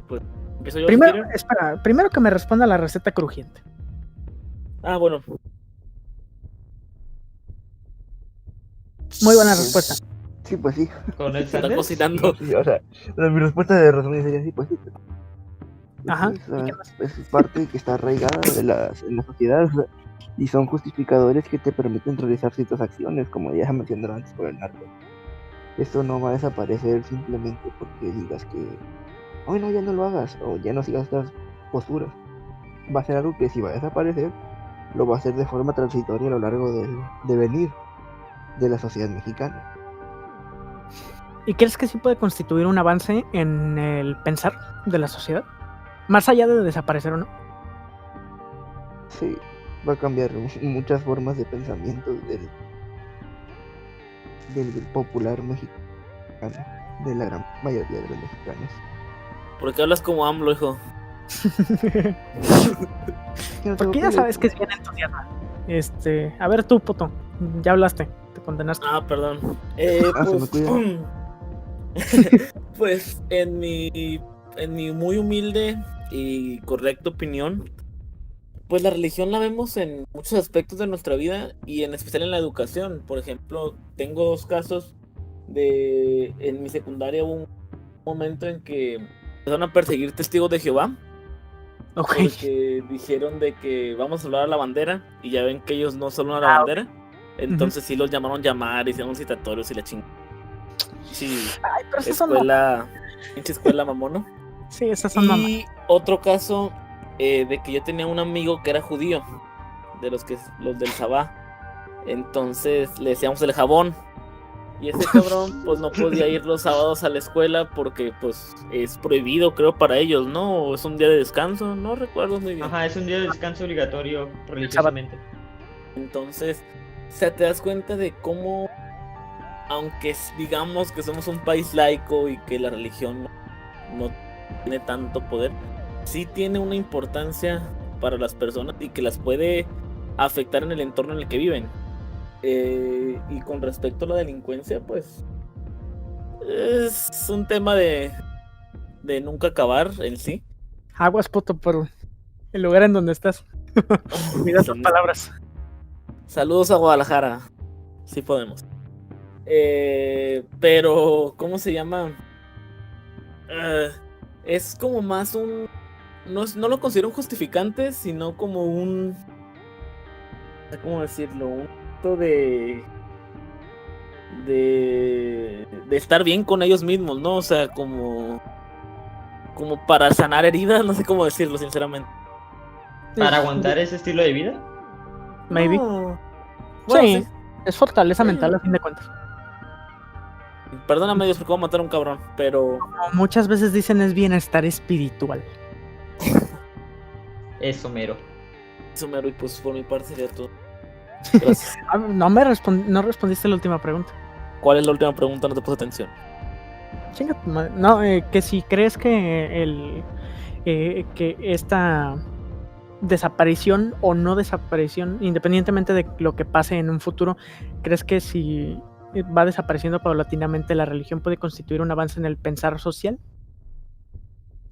Pues, empiezo yo, Primero, si quieren. espera, primero que me responda la receta crujiente. Bueno. Muy buena respuesta. Sí, pues sí. Con el Está Sanders. cocinando. Sí, o sea, mi respuesta de resumen sería sí, pues sí. Ajá. Sí, o sea, es parte que está arraigada en la sociedad, o sea, y son justificadores que te permiten realizar ciertas acciones, como ya mencionaron antes por el narco. Esto no va a desaparecer simplemente porque digas que hoy no, ya no lo hagas, o ya no sigas estas posturas. Va a ser algo que si va a desaparecer, lo va a hacer de forma transitoria a lo largo del devenir de la sociedad mexicana. ¿Y crees que sí puede constituir un avance en el pensar de la sociedad? Más allá de desaparecer o no. Sí, va a cambiar muchas formas de pensamiento del popular mexicano, de la gran mayoría de los mexicanos. ¿Por qué hablas como AMLO, hijo? Porque ya sabes que es bien entusiasma. A ver tú, puto, ya hablaste, te condenaste. Perdón. Se me cuida. Pues en mi muy humilde y correcta opinión, pues la religión la vemos en muchos aspectos de nuestra vida y en especial en la educación. Por ejemplo, tengo 2 casos en mi secundaria hubo un momento en que empezaron a perseguir testigos de Jehová. Ok. Porque dijeron de que vamos a hablar a la bandera y ya ven que ellos no solo a la bandera. Entonces sí los llamaron llamar, hicieron citatorios y la chingada. Sí, Ay, pero esas son pinche escuela mamona. Sí, esas son mamás. Y otro caso de que yo tenía un amigo que era judío, de los del Sabá. Entonces le decíamos el jabón. Y ese cabrón pues no podía ir los sábados a la escuela porque pues es prohibido, creo, para ellos, ¿no? O es un día de descanso, no recuerdo muy bien. Ajá, es un día de descanso obligatorio religiosamente. Entonces, o sea, te das cuenta de cómo, aunque digamos que somos un país laico y que la religión no tiene tanto poder, sí tiene una importancia para las personas y que las puede afectar en el entorno en el que viven. Y con respecto a la delincuencia, pues Es un tema de nunca acabar en sí. Aguas, Poto, por el lugar en donde estás. Mira tus palabras. Saludos a Guadalajara. Sí podemos. Pero, ¿cómo se llama? Es como más un... No lo considero un justificante, sino como un... ¿Cómo decirlo? Un acto de estar bien con ellos mismos, ¿no? O sea, como para sanar heridas, no sé cómo decirlo, sinceramente. ¿Para aguantar ese estilo de vida? Maybe. No. Bueno, sí, es fortaleza mental a fin de cuentas. Perdóname, Dios, porque voy a matar a un cabrón, pero... Como muchas veces dicen, es bienestar espiritual. Eso mero. Eso mero, y pues por mi parte sería todo. Gracias. No respondiste la última pregunta. ¿Cuál es la última pregunta? No te puse atención. Chinga tu madre. No, que si crees que que esta desaparición o no desaparición, independientemente de lo que pase en un futuro, ¿crees que si va desapareciendo paulatinamente la religión puede constituir un avance en el pensar social?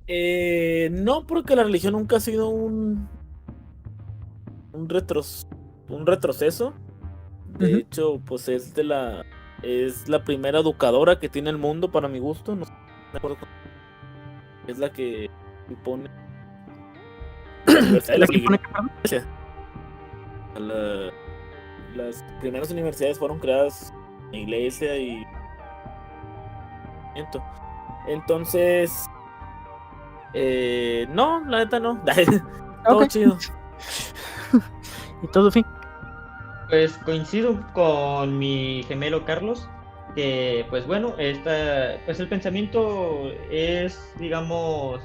No, porque la religión nunca ha sido un retroceso. De hecho, pues es la primera educadora que tiene el mundo para mi gusto. No sé, de acuerdo con... Es la que impone las primeras universidades fueron creadas en la iglesia y entonces no, la neta no. Todo chido. ¿Y todo fin? Pues coincido con mi gemelo Carlos, que pues bueno, pues el pensamiento es, digamos,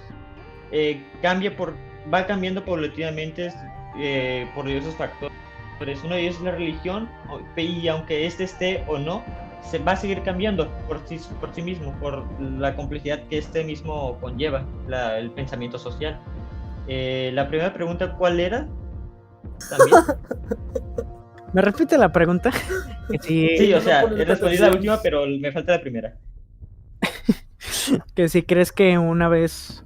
va cambiando paulatinamente por diversos factores. Uno de ellos es la religión, y aunque esté o no, se va a seguir cambiando por sí mismo, por la complejidad que mismo conlleva, el pensamiento social. La primera pregunta, ¿cuál era? También. ¿Me repite la pregunta? Sí, o sea, he respondido la última, pero me falta la primera. Que si crees que una vez,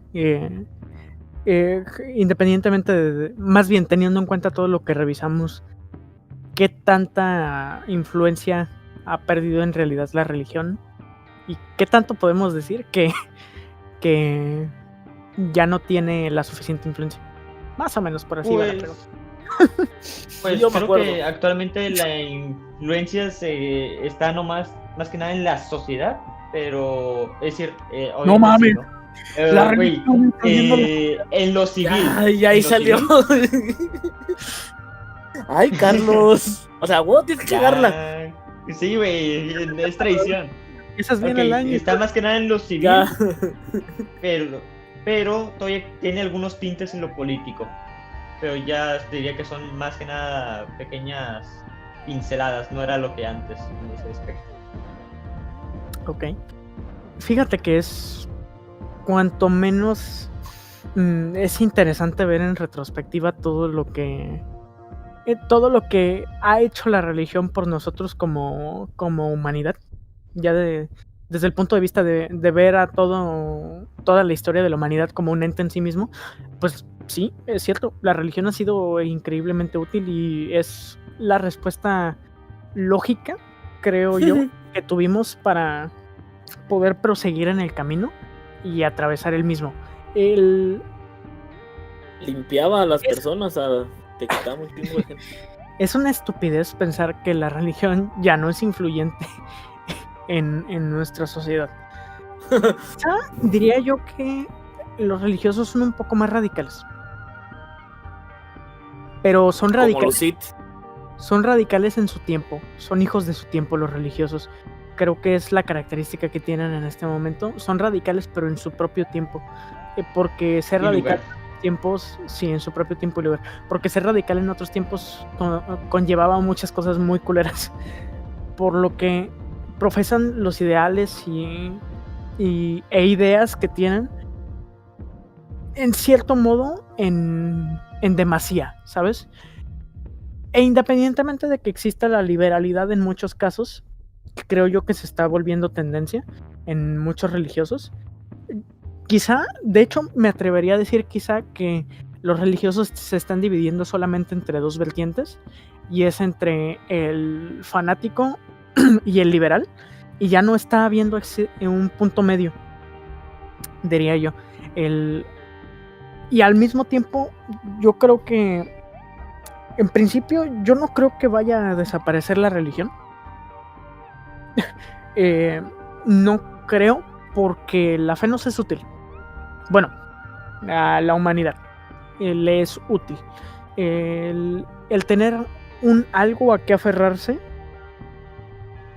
independientemente más bien teniendo en cuenta todo lo que revisamos, ¿qué tanta influencia ha perdido en realidad la religión? ¿Y qué tanto podemos decir que ya no tiene la suficiente influencia? Más o menos por así va la pregunta. Pues yo creo que actualmente la influencia está más que nada en la sociedad, pero es decir, no mames, ¿no? La religión en lo civil. Ay, ahí salió. Ay, Carlos. O sea, vos tienes que cagarla. Sí, güey, es tradición. Esa es bien el año. Está más que nada en lo civil, pero todavía tiene algunos tintes en lo político. Pero ya diría que son más que nada pequeñas pinceladas, no era lo que antes en ese aspecto. Ok. Fíjate que es cuanto menos es interesante ver en retrospectiva todo lo que ha hecho la religión por nosotros como humanidad, ya desde el punto de vista de ver a toda la historia de la humanidad como un ente en sí mismo. Pues sí, es cierto, la religión ha sido increíblemente útil y es la respuesta lógica, creo yo, que tuvimos para poder proseguir en el camino y atravesar el mismo. Limpiaba a las personas, te quitaba un chingo de gente. Es una estupidez pensar que la religión ya no es influyente en nuestra sociedad. Diría yo que los religiosos son un poco más radicales. Pero son radicales. Son radicales en su tiempo. Son hijos de su tiempo los religiosos. Creo que es la característica que tienen en este momento. Son radicales, pero en su propio tiempo. Porque ser radical en tiempos, sí, en su propio tiempo y lugar. Porque ser radical en otros tiempos conllevaba muchas cosas muy culeras. Por lo que profesan los ideales e ideas que tienen, en cierto modo, en demasía, ¿sabes? E independientemente de que exista la liberalidad en muchos casos, creo yo que se está volviendo tendencia en muchos religiosos. Quizá, de hecho, me atrevería a decir quizá que los religiosos se están dividiendo solamente entre dos vertientes, y es entre el fanático y el liberal, y ya no está habiendo un punto medio, diría yo. Y al mismo tiempo, yo creo que, en principio, yo no creo que vaya a desaparecer la religión. No creo, porque la fe nos es útil. Bueno, a la humanidad le es útil. El tener algo a que aferrarse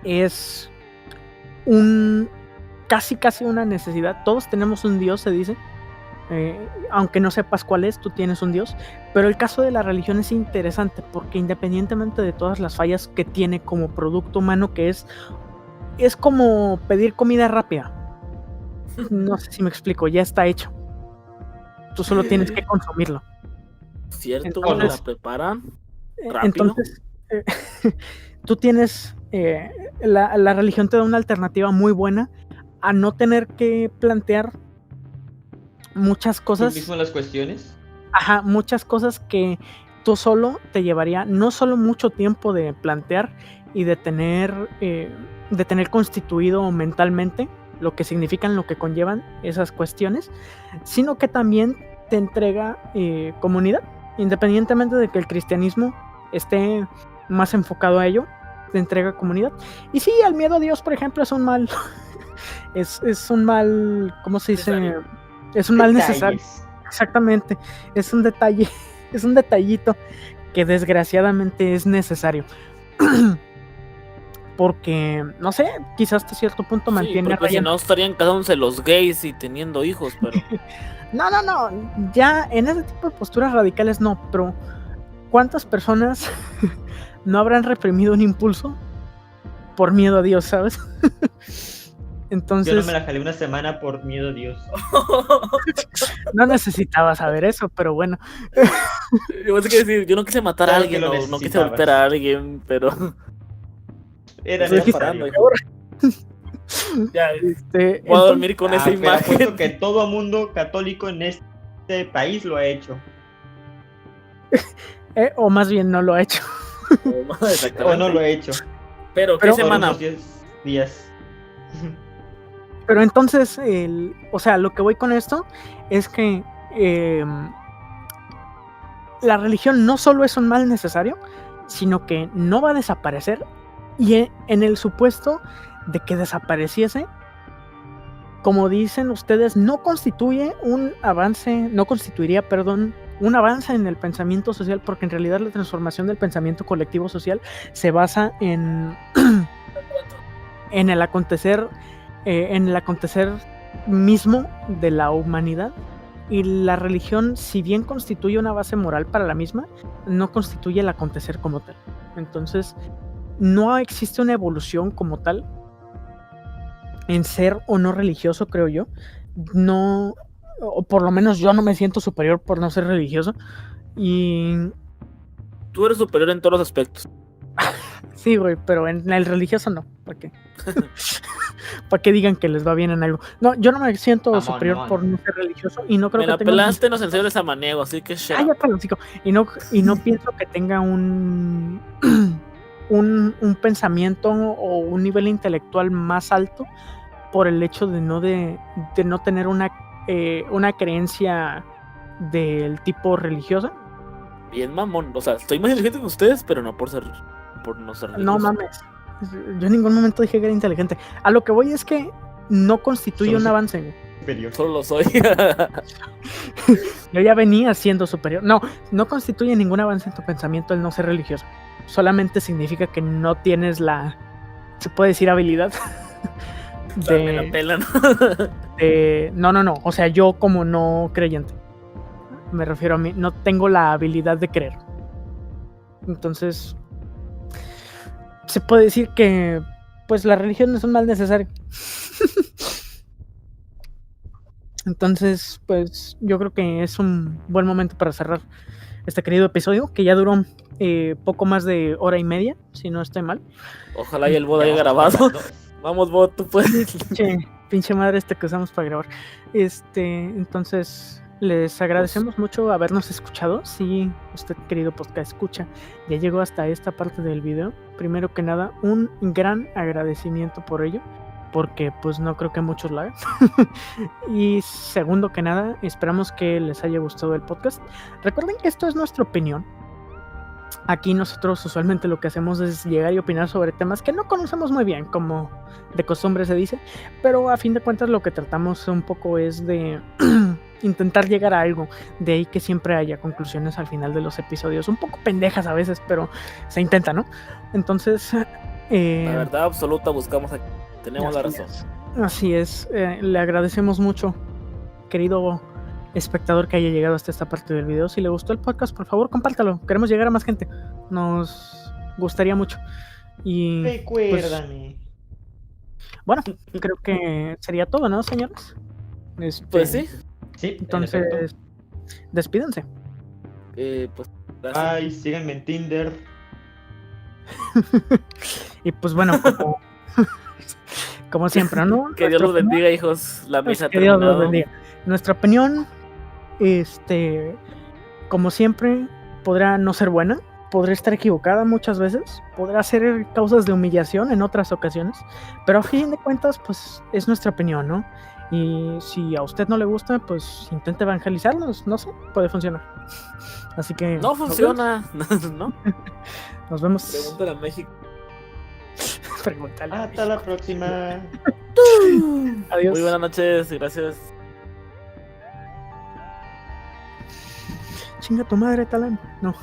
es casi una necesidad. Todos tenemos un Dios, se dice. Aunque no sepas cuál es, tú tienes un Dios. Pero el caso de la religión es interesante, porque independientemente de todas las fallas que tiene como producto humano, que es como pedir comida rápida. No sé si me explico, ya está hecho. Tú solo tienes que consumirlo. Cierto, Entonces, la preparan rápido. Entonces, tú tienes... la religión te da una alternativa muy buena a no tener que plantear muchas cosas. ¿Tú mismo las cuestiones? Ajá, muchas cosas que tú solo te llevaría no solo mucho tiempo de plantear y de tener constituido mentalmente lo que significan, lo que conllevan esas cuestiones, sino que también te entrega comunidad, independientemente de que el cristianismo esté más enfocado a ello, te entrega comunidad. Y sí, el miedo a Dios, por ejemplo, es un mal es un mal, ¿cómo se dice? Necesario. Es un mal Detalles. necesario. Exactamente, es un detalle, es un detallito que desgraciadamente es necesario. Porque, no sé, quizás hasta cierto punto mantiene porque si no estarían casándose los gays y teniendo hijos, pero... No, ya en ese tipo de posturas radicales no, pero ¿cuántas personas no habrán reprimido un impulso por miedo a Dios, sabes? Entonces, yo no me la jalé una semana por miedo a Dios. No necesitaba saber eso, pero bueno. Yo no quise matar a alguien, no quise golpear a alguien, pero... Era necesario. Ya, voy a dormir con esa imagen. Apuesto que todo mundo católico en este país lo ha hecho. O más bien no lo ha hecho. O no lo ha hecho. Pero ¿qué semana? 10 días. Pero entonces, o sea, lo que voy con esto es que la religión no solo es un mal necesario, sino que no va a desaparecer, y en el supuesto de que desapareciese, como dicen ustedes, no constituiría un avance en el pensamiento social, porque en realidad la transformación del pensamiento colectivo social se basa en el acontecer mismo de la humanidad, y la religión, si bien constituye una base moral para la misma, no constituye el acontecer como tal. Entonces, no existe una evolución como tal en ser o no religioso, creo yo. No, o por lo menos yo no me siento superior por no ser religioso. Y tú eres superior en todos los aspectos. Sí, güey, pero en el religioso no. ¿Para qué? Para que digan que les va bien en algo. No, yo no me siento superior por no ser religioso, y no creo que tenga... Me la pelaste, nos enseñó el samaniego, así que... Y no pienso que tenga un pensamiento o un nivel intelectual más alto por el hecho de no tener una creencia del tipo religiosa. Bien mamón, o sea, estoy más inteligente que ustedes, pero no por no ser religioso. No mames, yo en ningún momento dije que era inteligente. A lo que voy es que no constituye un avance. Superior. Solo lo soy. Yo ya venía siendo superior. No constituye ningún avance en tu pensamiento el no ser religioso. Solamente significa que no tienes se puede decir, habilidad me la pelan. No, o sea, yo como no creyente, me refiero a mí, no tengo la habilidad de creer. Entonces, se puede decir que pues la religión es un mal necesario. Entonces, pues yo creo que es un buen momento para cerrar este querido episodio, que ya duró poco más de hora y media, si no estoy mal. Ojalá y el bot haya grabado. Vamos, bot, tú puedes. Pinche madre que usamos para grabar. Entonces, les agradecemos mucho habernos escuchado. Si usted, querido podcast escucha, ya llegó hasta esta parte del video. Primero que nada, un gran agradecimiento por ello, porque pues no creo que muchos lo hagan. Y segundo que nada, esperamos que les haya gustado el podcast. Recuerden que esto es nuestra opinión. Aquí nosotros usualmente lo que hacemos es llegar y opinar sobre temas que no conocemos muy bien, como de costumbre se dice, pero a fin de cuentas lo que tratamos un poco es de intentar llegar a algo. De ahí que siempre haya conclusiones al final de los episodios, un poco pendejas a veces, pero se intenta, ¿no? Entonces, La verdad absoluta buscamos aquí. Tenemos la razón. Así es. Le agradecemos mucho, querido espectador, que haya llegado hasta esta parte del video. Si le gustó el podcast, por favor, compártalo. Queremos llegar a más gente. Nos gustaría mucho. Y recuérdame. Bueno, creo que sería todo, ¿no, señores? Pues sí. Sí, entonces, despídense. Pues gracias. Ay, síganme en Tinder. Y pues bueno, como siempre, ¿no? Que Dios los bendiga, hijos. La misa que Dios los bendiga. Nuestra opinión, como siempre, podrá no ser buena, podrá estar equivocada muchas veces, podrá ser causas de humillación en otras ocasiones, pero a fin de cuentas, pues es nuestra opinión, ¿no? Y si a usted no le gusta, pues intente evangelizarnos, no sé, puede funcionar. Así que... No funciona, ¿no? Nos vemos. Pregúntale a México. Pregúntale. Hasta la próxima. Adiós. Muy buenas noches, gracias. Chinga tu madre, Talán. No.